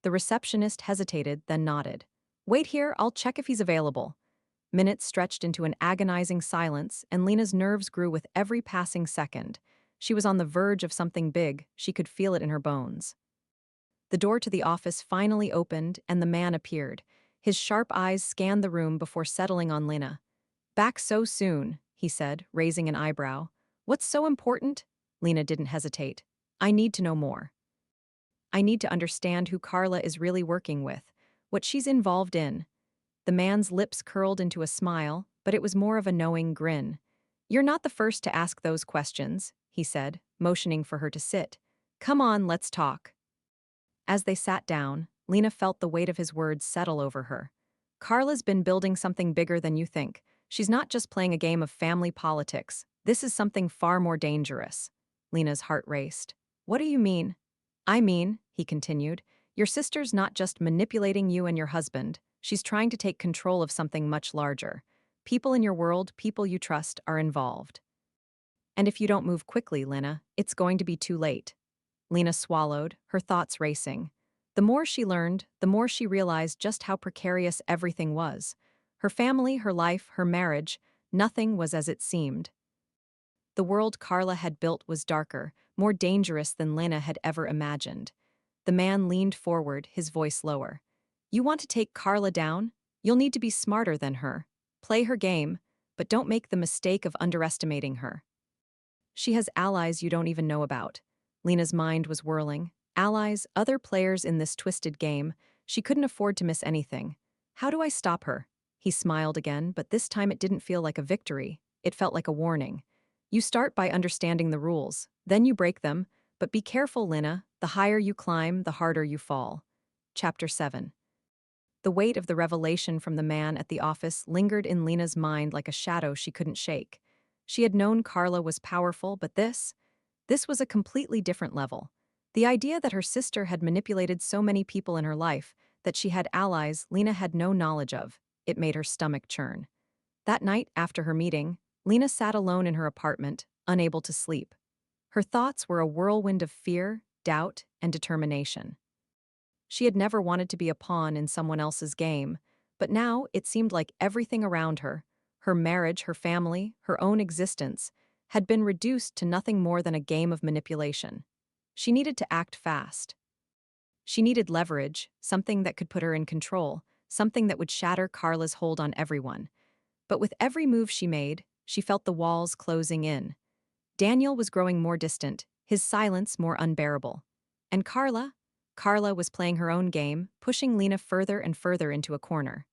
Speaker 1: The receptionist hesitated, then nodded. "Wait here, I'll check if he's available." Minutes stretched into an agonizing silence, and Lena's nerves grew with every passing second. She was on the verge of something big, she could feel it in her bones. The door to the office finally opened, and the man appeared. His sharp eyes scanned the room before settling on Lena. "Back so soon," he said, raising an eyebrow. "What's so important?" Lena didn't hesitate. "I need to know more. I need to understand who Carla is really working with, what she's involved in." The man's lips curled into a smile, but it was more of a knowing grin. "You're not the first to ask those questions," he said, motioning for her to sit. "Come on, let's talk." As they sat down, Lena felt the weight of his words settle over her. "Carla's been building something bigger than you think. She's not just playing a game of family politics. This is something far more dangerous." Lena's heart raced. "What do you mean?" "I mean," he continued, "your sister's not just manipulating you and your husband. She's trying to take control of something much larger. People in your world, people you trust, are involved. And if you don't move quickly, Lena, it's going to be too late." Lena swallowed, her thoughts racing. The more she learned, the more she realized just how precarious everything was. Her family, her life, her marriage, nothing was as it seemed. The world Carla had built was darker, more dangerous than Lena had ever imagined. The man leaned forward, his voice lower. "You want to take Carla down? You'll need to be smarter than her. Play her game, but don't make the mistake of underestimating her. She has allies you don't even know about." Lena's mind was whirling. Allies, other players in this twisted game. She couldn't afford to miss anything. "How do I stop her?" He smiled again, but this time it didn't feel like a victory. It felt like a warning. "You start by understanding the rules. Then you break them. But be careful, Lena. The higher you climb, the harder you fall." Chapter 7. The weight of the revelation from the man at the office lingered in Lena's mind like a shadow she couldn't shake. She had known Carla was powerful, but this was a completely different level. The idea that her sister had manipulated so many people in her life, that she had allies Lena had no knowledge of, it made her stomach churn. That night, after her meeting, Lena sat alone in her apartment, unable to sleep. Her thoughts were a whirlwind of fear, doubt, and determination. She had never wanted to be a pawn in someone else's game, but now it seemed like everything around her, her marriage, her family, her own existence, had been reduced to nothing more than a game of manipulation. She needed to act fast. She needed leverage, something that could put her in control, something that would shatter Carla's hold on everyone. But with every move she made, she felt the walls closing in. Daniel was growing more distant, his silence more unbearable. And Carla? Carla was playing her own game, pushing Lena further and further into a corner.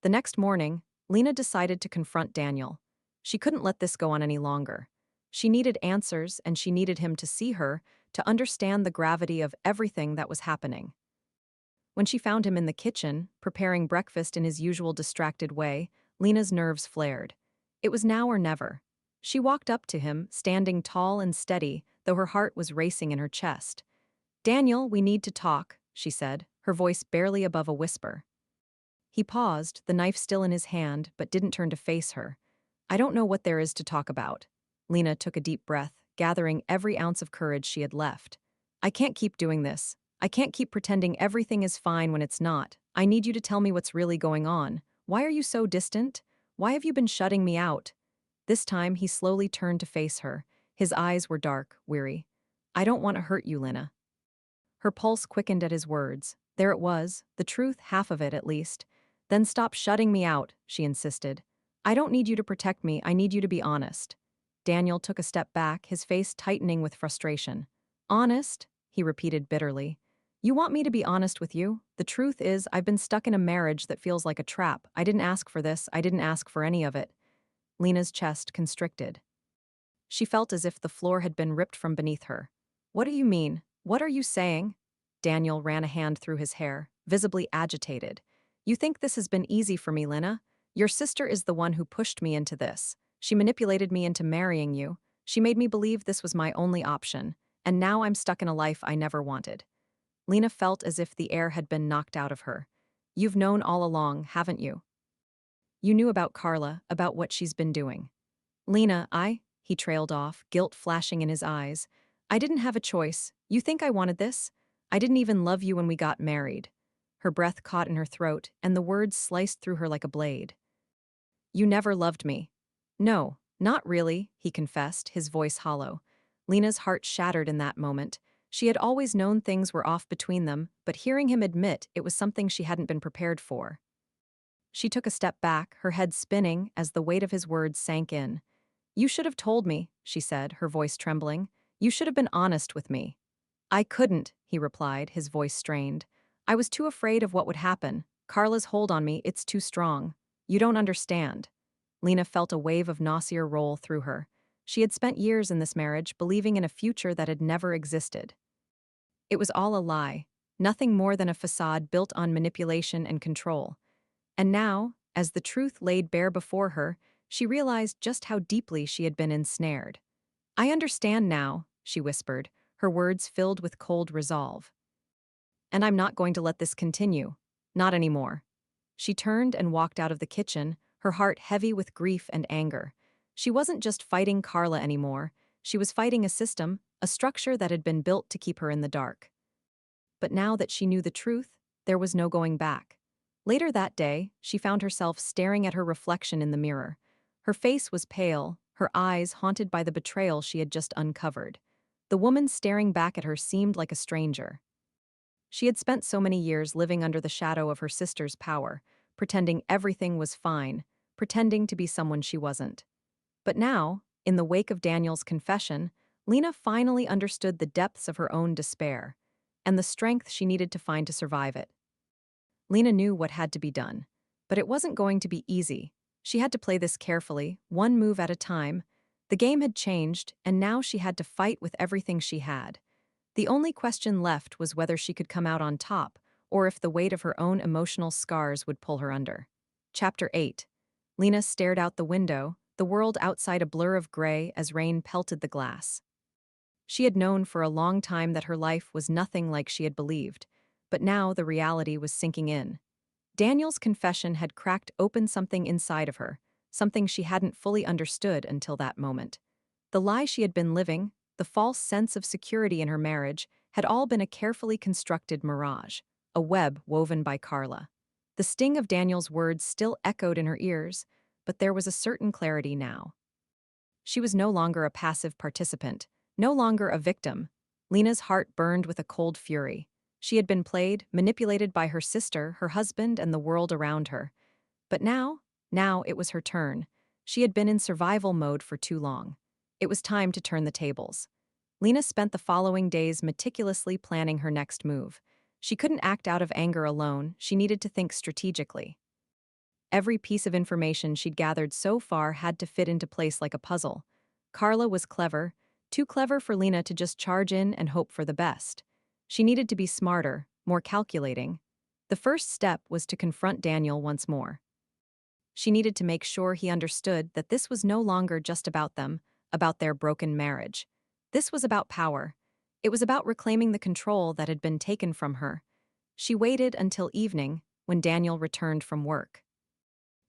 Speaker 1: The next morning, Lena decided to confront Daniel. She couldn't let this go on any longer. She needed answers, and she needed him to see her, to understand the gravity of everything that was happening. When she found him in the kitchen, preparing breakfast in his usual distracted way, Lena's nerves flared. It was now or never. She walked up to him, standing tall and steady, though her heart was racing in her chest. "Daniel, we need to talk," she said, her voice barely above a whisper. He paused, the knife still in his hand, but didn't turn to face her. "I don't know what there is to talk about." Lena took a deep breath, gathering every ounce of courage she had left. "I can't keep doing this. I can't keep pretending everything is fine when it's not. I need you to tell me what's really going on. Why are you so distant? Why have you been shutting me out?" This time, he slowly turned to face her. His eyes were dark, weary. "I don't want to hurt you, Lena." Her pulse quickened at his words. There it was, the truth, half of it at least. "Then stop shutting me out," she insisted. "I don't need you to protect me, I need you to be honest." Daniel took a step back, his face tightening with frustration. "Honest?" he repeated bitterly. "You want me to be honest with you? The truth is, I've been stuck in a marriage that feels like a trap. I didn't ask for this, I didn't ask for any of it." Lena's chest constricted. She felt as if the floor had been ripped from beneath her. "What do you mean? What are you saying?" Daniel ran a hand through his hair, visibly agitated. "You think this has been easy for me, Lena? Your sister is the one who pushed me into this. She manipulated me into marrying you. She made me believe this was my only option, and now I'm stuck in a life I never wanted. Lena felt as if the air had been knocked out of her. You've known all along, haven't you? You knew about Carla, about what she's been doing. Lena, he trailed off, guilt flashing in his eyes. I didn't have a choice. You think I wanted this? I didn't even love you when we got married. Her breath caught in her throat, and the words sliced through her like a blade. You never loved me. No, not really, he confessed, his voice hollow. Lena's heart shattered in that moment. She had always known things were off between them, but hearing him admit it was something she hadn't been prepared for. She took a step back, her head spinning as the weight of his words sank in. You should have told me, she said, her voice trembling. You should have been honest with me. I couldn't, he replied, his voice strained. I was too afraid of what would happen. Carla's hold on me, it's too strong. You don't understand. Lena felt a wave of nausea roll through her. She had spent years in this marriage believing in a future that had never existed. It was all a lie, nothing more than a facade built on manipulation and control. And now, as the truth laid bare before her, she realized just how deeply she had been ensnared. I understand now, she whispered, her words filled with cold resolve. And I'm not going to let this continue. Not anymore. She turned and walked out of the kitchen, her heart heavy with grief and anger. She wasn't just fighting Carla anymore, she was fighting a system, a structure that had been built to keep her in the dark. But now that she knew the truth, there was no going back. Later that day, she found herself staring at her reflection in the mirror. Her face was pale, her eyes haunted by the betrayal she had just uncovered. The woman staring back at her seemed like a stranger. She had spent so many years living under the shadow of her sister's power, pretending everything was fine, pretending to be someone she wasn't. But now, in the wake of Daniel's confession, Lena finally understood the depths of her own despair, and the strength she needed to find to survive it. Lena knew what had to be done, but it wasn't going to be easy. She had to play this carefully, one move at a time. The game had changed, and now she had to fight with everything she had. The only question left was whether she could come out on top, or if the weight of her own emotional scars would pull her under. Chapter 8. Lena stared out the window, the world outside a blur of gray as rain pelted the glass. She had known for a long time that her life was nothing like she had believed, but now the reality was sinking in. Daniel's confession had cracked open something inside of her, something she hadn't fully understood until that moment. The lie she had been living, the false sense of security in her marriage, had all been a carefully constructed mirage, a web woven by Carla. The sting of Daniel's words still echoed in her ears, but there was a certain clarity now. She was no longer a passive participant, no longer a victim. Lena's heart burned with a cold fury. She had been played, manipulated by her sister, her husband, and the world around her. But now it was her turn. She had been in survival mode for too long. It was time to turn the tables. Lena spent the following days meticulously planning her next move. She couldn't act out of anger alone, she needed to think strategically. Every piece of information she'd gathered so far had to fit into place like a puzzle. Carla was clever, too clever for Lena to just charge in and hope for the best. She needed to be smarter, more calculating. The first step was to confront Daniel once more. She needed to make sure he understood that this was no longer just about them, about their broken marriage. This was about power. It was about reclaiming the control that had been taken from her. She waited until evening, when Daniel returned from work.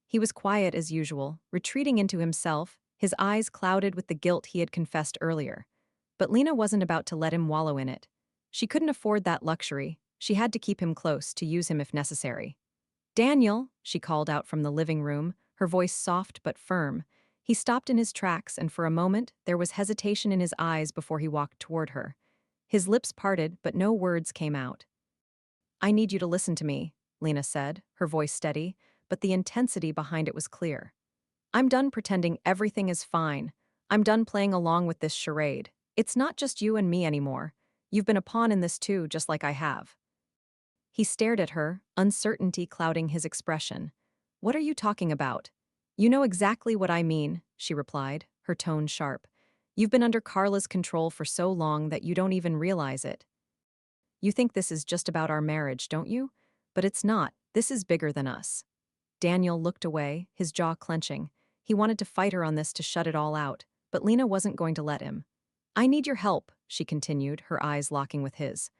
Speaker 1: He was quiet as usual, retreating into himself, his eyes clouded with the guilt he had confessed earlier. But Lena wasn't about to let him wallow in it. She couldn't afford that luxury. She had to keep him close, to use him if necessary. Daniel, she called out from the living room, her voice soft but firm. He stopped in his tracks, and for a moment, there was hesitation in his eyes before he walked toward her. His lips parted, but no words came out. I need you to listen to me, Lena said, her voice steady, but the intensity behind it was clear. I'm done pretending everything is fine. I'm done playing along with this charade. It's not just you and me anymore. You've been a pawn in this too, just like I have. He stared at her, uncertainty clouding his expression. What are you talking about? You know exactly what I mean, she replied, her tone sharp. You've been under Carla's control for so long that you don't even realize it. You think this is just about our marriage, don't you? But it's not. This is bigger than us. Daniel looked away, his jaw clenching. He wanted to fight her on this to shut it all out, but Lena wasn't going to let him. I need your help, she continued, her eyes locking with his.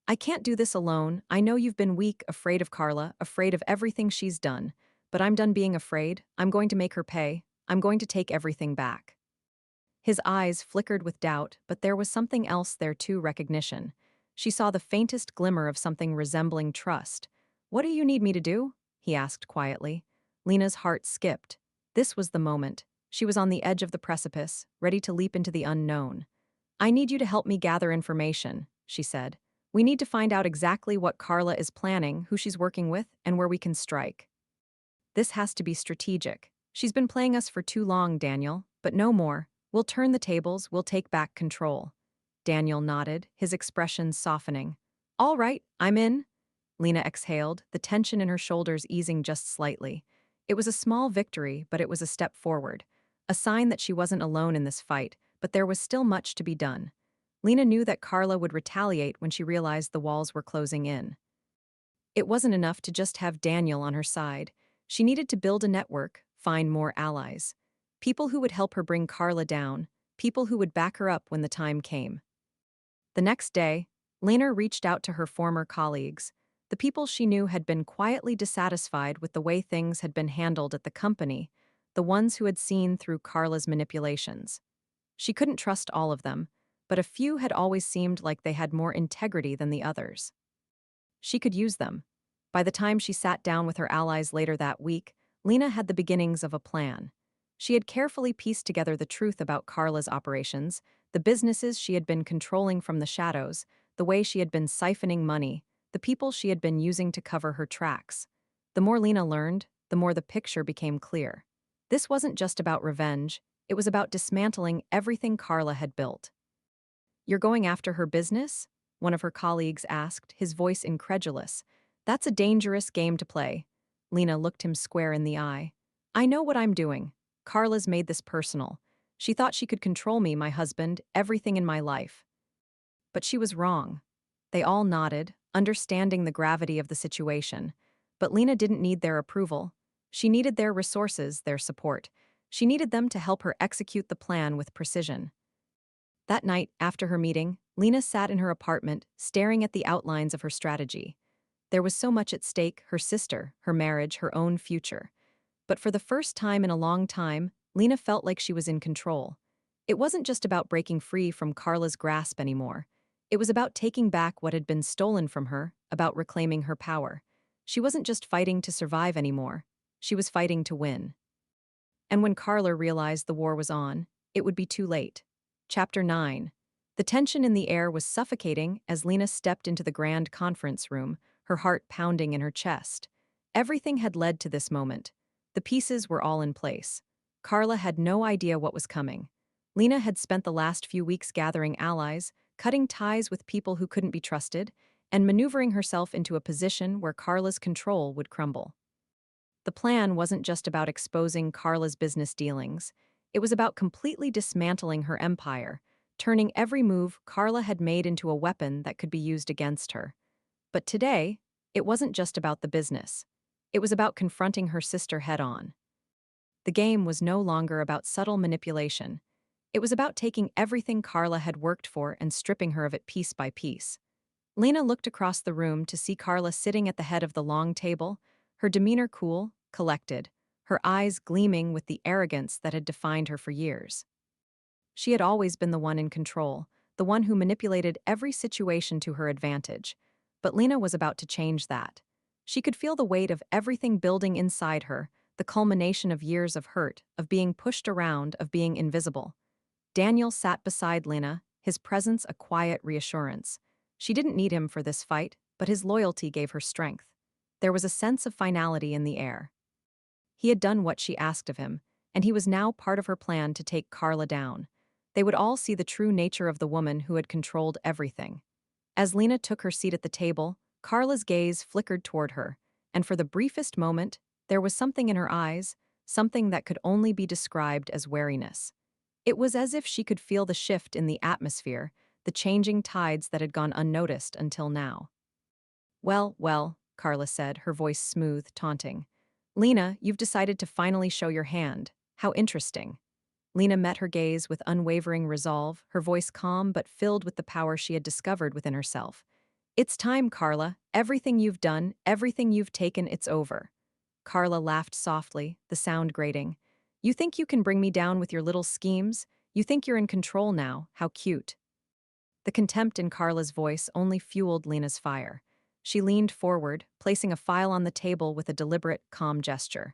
Speaker 1: I can't do this alone. I know you've been weak, afraid of Carla, afraid of everything she's done. But I'm done being afraid. I'm going to make her pay. I'm going to take everything back. His eyes flickered with doubt, but there was something else there too, recognition. She saw the faintest glimmer of something resembling trust. What do you need me to do? He asked quietly. Lena's heart skipped. This was the moment. She was on the edge of the precipice, ready to leap into the unknown. I need you to help me gather information, she said. We need to find out exactly what Carla is planning, who she's working with, and where we can strike. This has to be strategic. She's been playing us for too long, Daniel, but no more. We'll turn the tables, we'll take back control. Daniel nodded, his expression softening. All right, I'm in. Lena exhaled, the tension in her shoulders easing just slightly. It was a small victory, but it was a step forward. A sign that she wasn't alone in this fight, but there was still much to be done. Lena knew that Carla would retaliate when she realized the walls were closing in. It wasn't enough to just have Daniel on her side. She needed to build a network, find more allies. People who would help her bring Carla down, people who would back her up when the time came. The next day, Lena reached out to her former colleagues, the people she knew had been quietly dissatisfied with the way things had been handled at the company, the ones who had seen through Carla's manipulations. She couldn't trust all of them, but a few had always seemed like they had more integrity than the others. She could use them. By the time she sat down with her allies later that week, Lena had the beginnings of a plan. She had carefully pieced together the truth about Carla's operations, the businesses she had been controlling from the shadows, the way she had been siphoning money, the people she had been using to cover her tracks. The more Lena learned, the more the picture became clear. This wasn't just about revenge, it was about dismantling everything Carla had built. You're going after her business? One of her colleagues asked, his voice incredulous. That's a dangerous game to play. Lena looked him square in the eye. I know what I'm doing. Carla's made this personal. She thought she could control me, my husband, everything in my life. But she was wrong. They all nodded, understanding the gravity of the situation. But Lena didn't need their approval. She needed their resources, their support. She needed them to help her execute the plan with precision. That night, after her meeting, Lena sat in her apartment, staring at the outlines of her strategy. There was so much at stake, her sister, her marriage, her own future. But for the first time in a long time, Lena felt like she was in control. It wasn't just about breaking free from Carla's grasp anymore. It was about taking back what had been stolen from her, about reclaiming her power. She wasn't just fighting to survive anymore. She was fighting to win. And when Carla realized the war was on, it would be too late. Chapter 9. The tension in the air was suffocating as Lena stepped into the grand conference room, her heart pounding in her chest. Everything had led to this moment. The pieces were all in place. Carla had no idea what was coming. Lena had spent the last few weeks gathering allies, cutting ties with people who couldn't be trusted, and maneuvering herself into a position where Carla's control would crumble. The plan wasn't just about exposing Carla's business dealings. It was about completely dismantling her empire, turning every move Carla had made into a weapon that could be used against her. But today, it wasn't just about the business. It was about confronting her sister head-on. The game was no longer about subtle manipulation. It was about taking everything Carla had worked for and stripping her of it piece by piece. Lena looked across the room to see Carla sitting at the head of the long table, her demeanor cool, collected, her eyes gleaming with the arrogance that had defined her for years. She had always been the one in control, the one who manipulated every situation to her advantage. But Lena was about to change that. She could feel the weight of everything building inside her, the culmination of years of hurt, of being pushed around, of being invisible. Daniel sat beside Lena, his presence a quiet reassurance. She didn't need him for this fight, but his loyalty gave her strength. There was a sense of finality in the air. He had done what she asked of him, and he was now part of her plan to take Carla down. They would all see the true nature of the woman who had controlled everything. As Lena took her seat at the table, Carla's gaze flickered toward her, and for the briefest moment, there was something in her eyes, something that could only be described as wariness. It was as if she could feel the shift in the atmosphere, the changing tides that had gone unnoticed until now. Well, Carla said, her voice smooth, taunting. Lena, you've decided to finally show your hand. How interesting. Lena met her gaze with unwavering resolve, her voice calm but filled with the power she had discovered within herself. It's time, Carla. Everything you've done, everything you've taken, it's over. Carla laughed softly, the sound grating. You think you can bring me down with your little schemes? You think you're in control now? How cute. The contempt in Carla's voice only fueled Lena's fire. She leaned forward, placing a file on the table with a deliberate, calm gesture.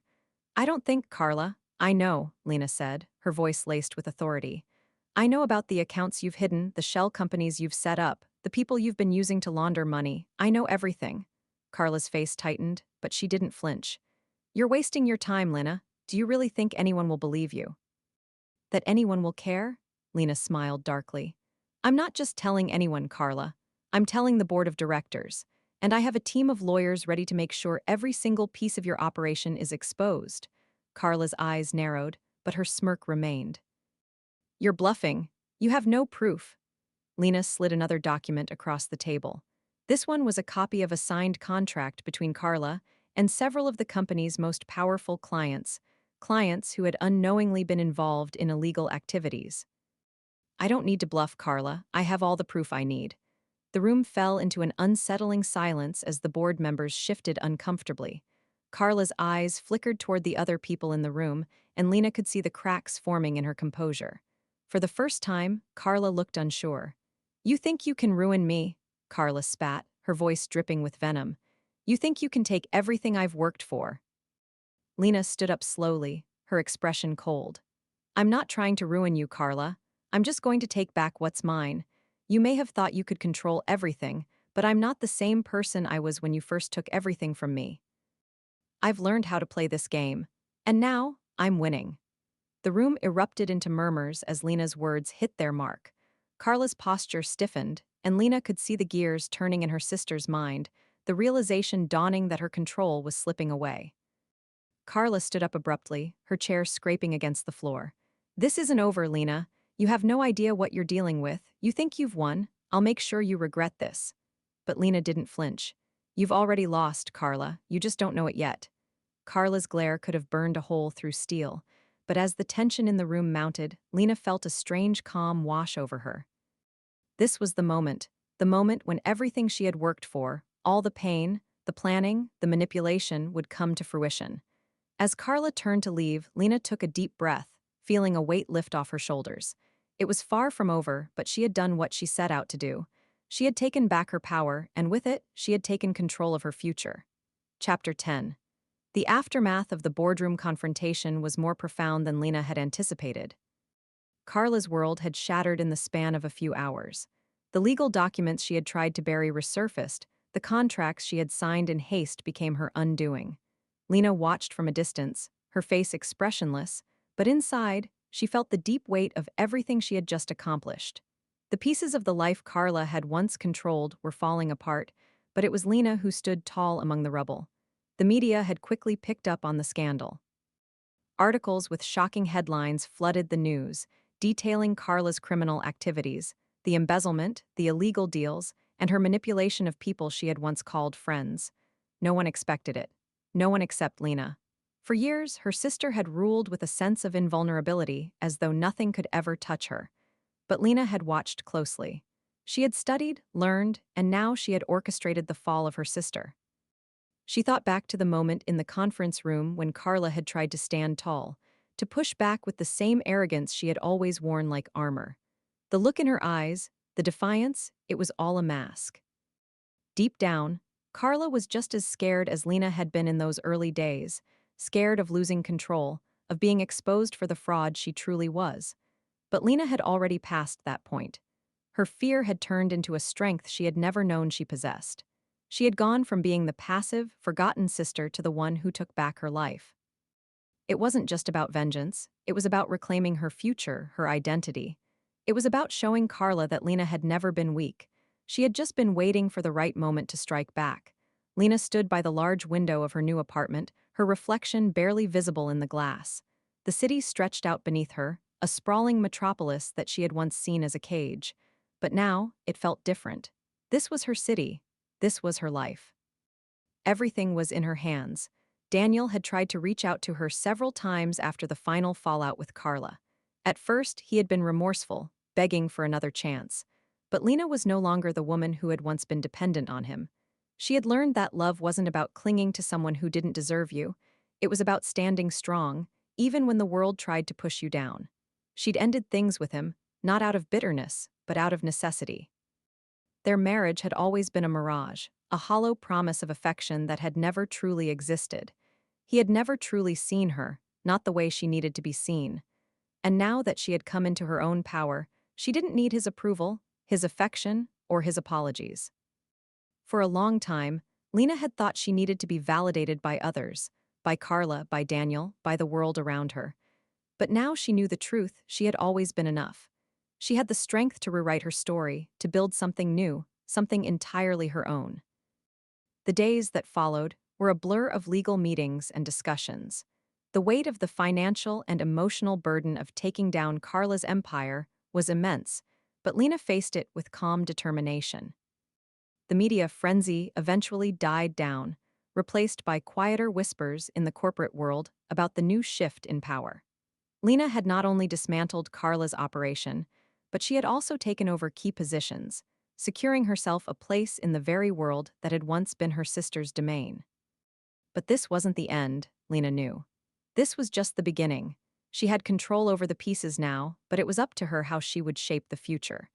Speaker 1: I don't think, Carla. I know, Lena said, her voice laced with authority. I know about the accounts you've hidden, the shell companies you've set up, the people you've been using to launder money. I know everything. Carla's face tightened, but she didn't flinch. You're wasting your time, Lena. Do you really think anyone will believe you? That anyone will care? Lena smiled darkly. I'm not just telling anyone, Carla. I'm telling the board of directors. And I have a team of lawyers ready to make sure every single piece of your operation is exposed. Carla's eyes narrowed, but her smirk remained. You're bluffing. You have no proof. Lena slid another document across the table. This one was a copy of a signed contract between Carla and several of the company's most powerful clients who had unknowingly been involved in illegal activities. I don't need to bluff, Carla. I have all the proof I need. The room fell into an unsettling silence as the board members shifted uncomfortably. Carla's eyes flickered toward the other people in the room, and Lena could see the cracks forming in her composure. For the first time, Carla looked unsure. You think you can ruin me? Carla spat, her voice dripping with venom. You think you can take everything I've worked for? Lena stood up slowly, her expression cold. I'm not trying to ruin you, Carla. I'm just going to take back what's mine. You may have thought you could control everything, but I'm not the same person I was when you first took everything from me. I've learned how to play this game. And now, I'm winning. The room erupted into murmurs as Lena's words hit their mark. Carla's posture stiffened, and Lena could see the gears turning in her sister's mind, the realization dawning that her control was slipping away. Carla stood up abruptly, her chair scraping against the floor. This isn't over, Lena. You have no idea what you're dealing with. You think you've won. I'll make sure you regret this. But Lena didn't flinch. You've already lost, Carla. You just don't know it yet. Carla's glare could have burned a hole through steel, but as the tension in the room mounted, Lena felt a strange calm wash over her. This was the moment when everything she had worked for, all the pain, the planning, the manipulation, would come to fruition. As Carla turned to leave, Lena took a deep breath, feeling a weight lift off her shoulders. It was far from over, but she had done what she set out to do. She had taken back her power, and with it, she had taken control of her future. Chapter 10. The aftermath of the boardroom confrontation was more profound than Lena had anticipated. Carla's world had shattered in the span of a few hours. The legal documents she had tried to bury resurfaced, the contracts she had signed in haste became her undoing. Lena watched from a distance, her face expressionless, but inside, she felt the deep weight of everything she had just accomplished. The pieces of the life Carla had once controlled were falling apart, but it was Lena who stood tall among the rubble. The media had quickly picked up on the scandal. Articles with shocking headlines flooded the news, detailing Carla's criminal activities, the embezzlement, the illegal deals, and her manipulation of people she had once called friends. No one expected it. No one except Lena. For years, her sister had ruled with a sense of invulnerability, as though nothing could ever touch her. But Lena had watched closely. She had studied, learned, and now she had orchestrated the fall of her sister. She thought back to the moment in the conference room when Carla had tried to stand tall, to push back with the same arrogance she had always worn like armor. The look in her eyes, the defiance, it was all a mask. Deep down, Carla was just as scared as Lena had been in those early days, scared of losing control, of being exposed for the fraud she truly was. But Lena had already passed that point. Her fear had turned into a strength she had never known she possessed. She had gone from being the passive, forgotten sister to the one who took back her life. It wasn't just about vengeance, it was about reclaiming her future, her identity. It was about showing Carla that Lena had never been weak. She had just been waiting for the right moment to strike back. Lena stood by the large window of her new apartment, her reflection barely visible in the glass. The city stretched out beneath her, a sprawling metropolis that she had once seen as a cage. But now, it felt different. This was her city. This was her life. Everything was in her hands. Daniel had tried to reach out to her several times after the final fallout with Carla. At first, he had been remorseful, begging for another chance. But Lena was no longer the woman who had once been dependent on him. She had learned that love wasn't about clinging to someone who didn't deserve you. It was about standing strong, even when the world tried to push you down. She'd ended things with him, not out of bitterness, but out of necessity. Their marriage had always been a mirage, a hollow promise of affection that had never truly existed. He had never truly seen her, not the way she needed to be seen. And now that she had come into her own power, she didn't need his approval, his affection, or his apologies. For a long time, Lena had thought she needed to be validated by others, by Carla, by Daniel, by the world around her. But now she knew the truth, she had always been enough. She had the strength to rewrite her story, to build something new, something entirely her own. The days that followed were a blur of legal meetings and discussions. The weight of the financial and emotional burden of taking down Carla's empire was immense, but Lena faced it with calm determination. The media frenzy eventually died down, replaced by quieter whispers in the corporate world about the new shift in power. Lena had not only dismantled Carla's operation, but she had also taken over key positions, securing herself a place in the very world that had once been her sister's domain. But this wasn't the end, Lena knew. This was just the beginning. She had control over the pieces now, but it was up to her how she would shape the future.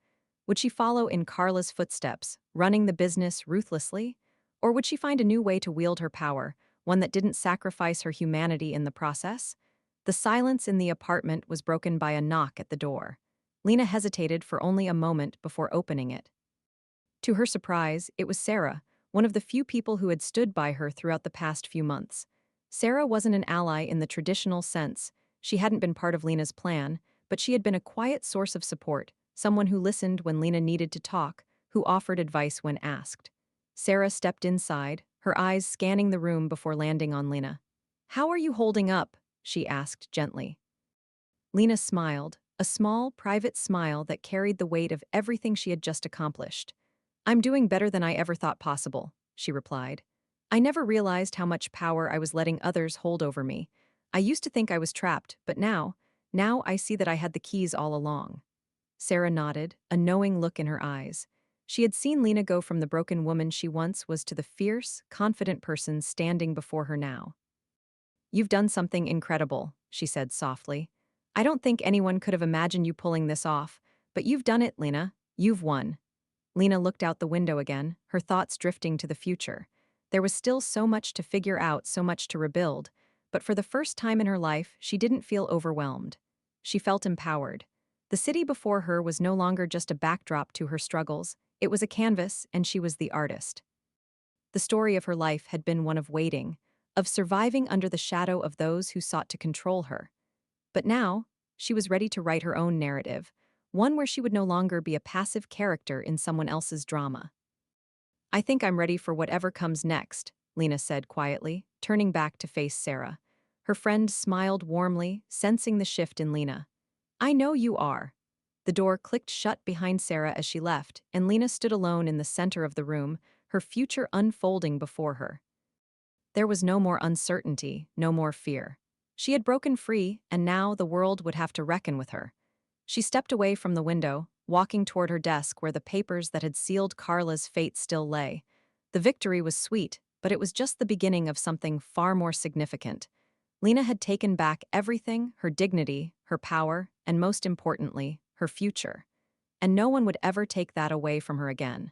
Speaker 1: Would she follow in Carla's footsteps, running the business ruthlessly? Or would she find a new way to wield her power, one that didn't sacrifice her humanity in the process? The silence in the apartment was broken by a knock at the door. Lena hesitated for only a moment before opening it. To her surprise, it was Sarah, one of the few people who had stood by her throughout the past few months. Sarah wasn't an ally in the traditional sense. She hadn't been part of Lena's plan, but she had been a quiet source of support, someone who listened when Lena needed to talk, who offered advice when asked. Sarah stepped inside, her eyes scanning the room before landing on Lena. "How are you holding up?" she asked gently. Lena smiled, a small, private smile that carried the weight of everything she had just accomplished. "I'm doing better than I ever thought possible," she replied. "I never realized how much power I was letting others hold over me. I used to think I was trapped, but now I see that I had the keys all along." Sarah nodded, a knowing look in her eyes. She had seen Lena go from the broken woman she once was to the fierce, confident person standing before her now. "You've done something incredible," she said softly. "I don't think anyone could have imagined you pulling this off, but you've done it, Lena. You've won." Lena looked out the window again, her thoughts drifting to the future. There was still so much to figure out, so much to rebuild, but for the first time in her life, she didn't feel overwhelmed. She felt empowered. The city before her was no longer just a backdrop to her struggles, it was a canvas, and she was the artist. The story of her life had been one of waiting, of surviving under the shadow of those who sought to control her. But now, she was ready to write her own narrative, one where she would no longer be a passive character in someone else's drama. "I think I'm ready for whatever comes next," Lena said quietly, turning back to face Sarah. Her friend smiled warmly, sensing the shift in Lena. "I know you are." The door clicked shut behind Sarah as she left, and Lena stood alone in the center of the room, her future unfolding before her. There was no more uncertainty, no more fear. She had broken free, and now the world would have to reckon with her. She stepped away from the window, walking toward her desk where the papers that had sealed Carla's fate still lay. The victory was sweet, but it was just the beginning of something far more significant. Lena had taken back everything, her dignity, her power, and most importantly, her future. And no one would ever take that away from her again.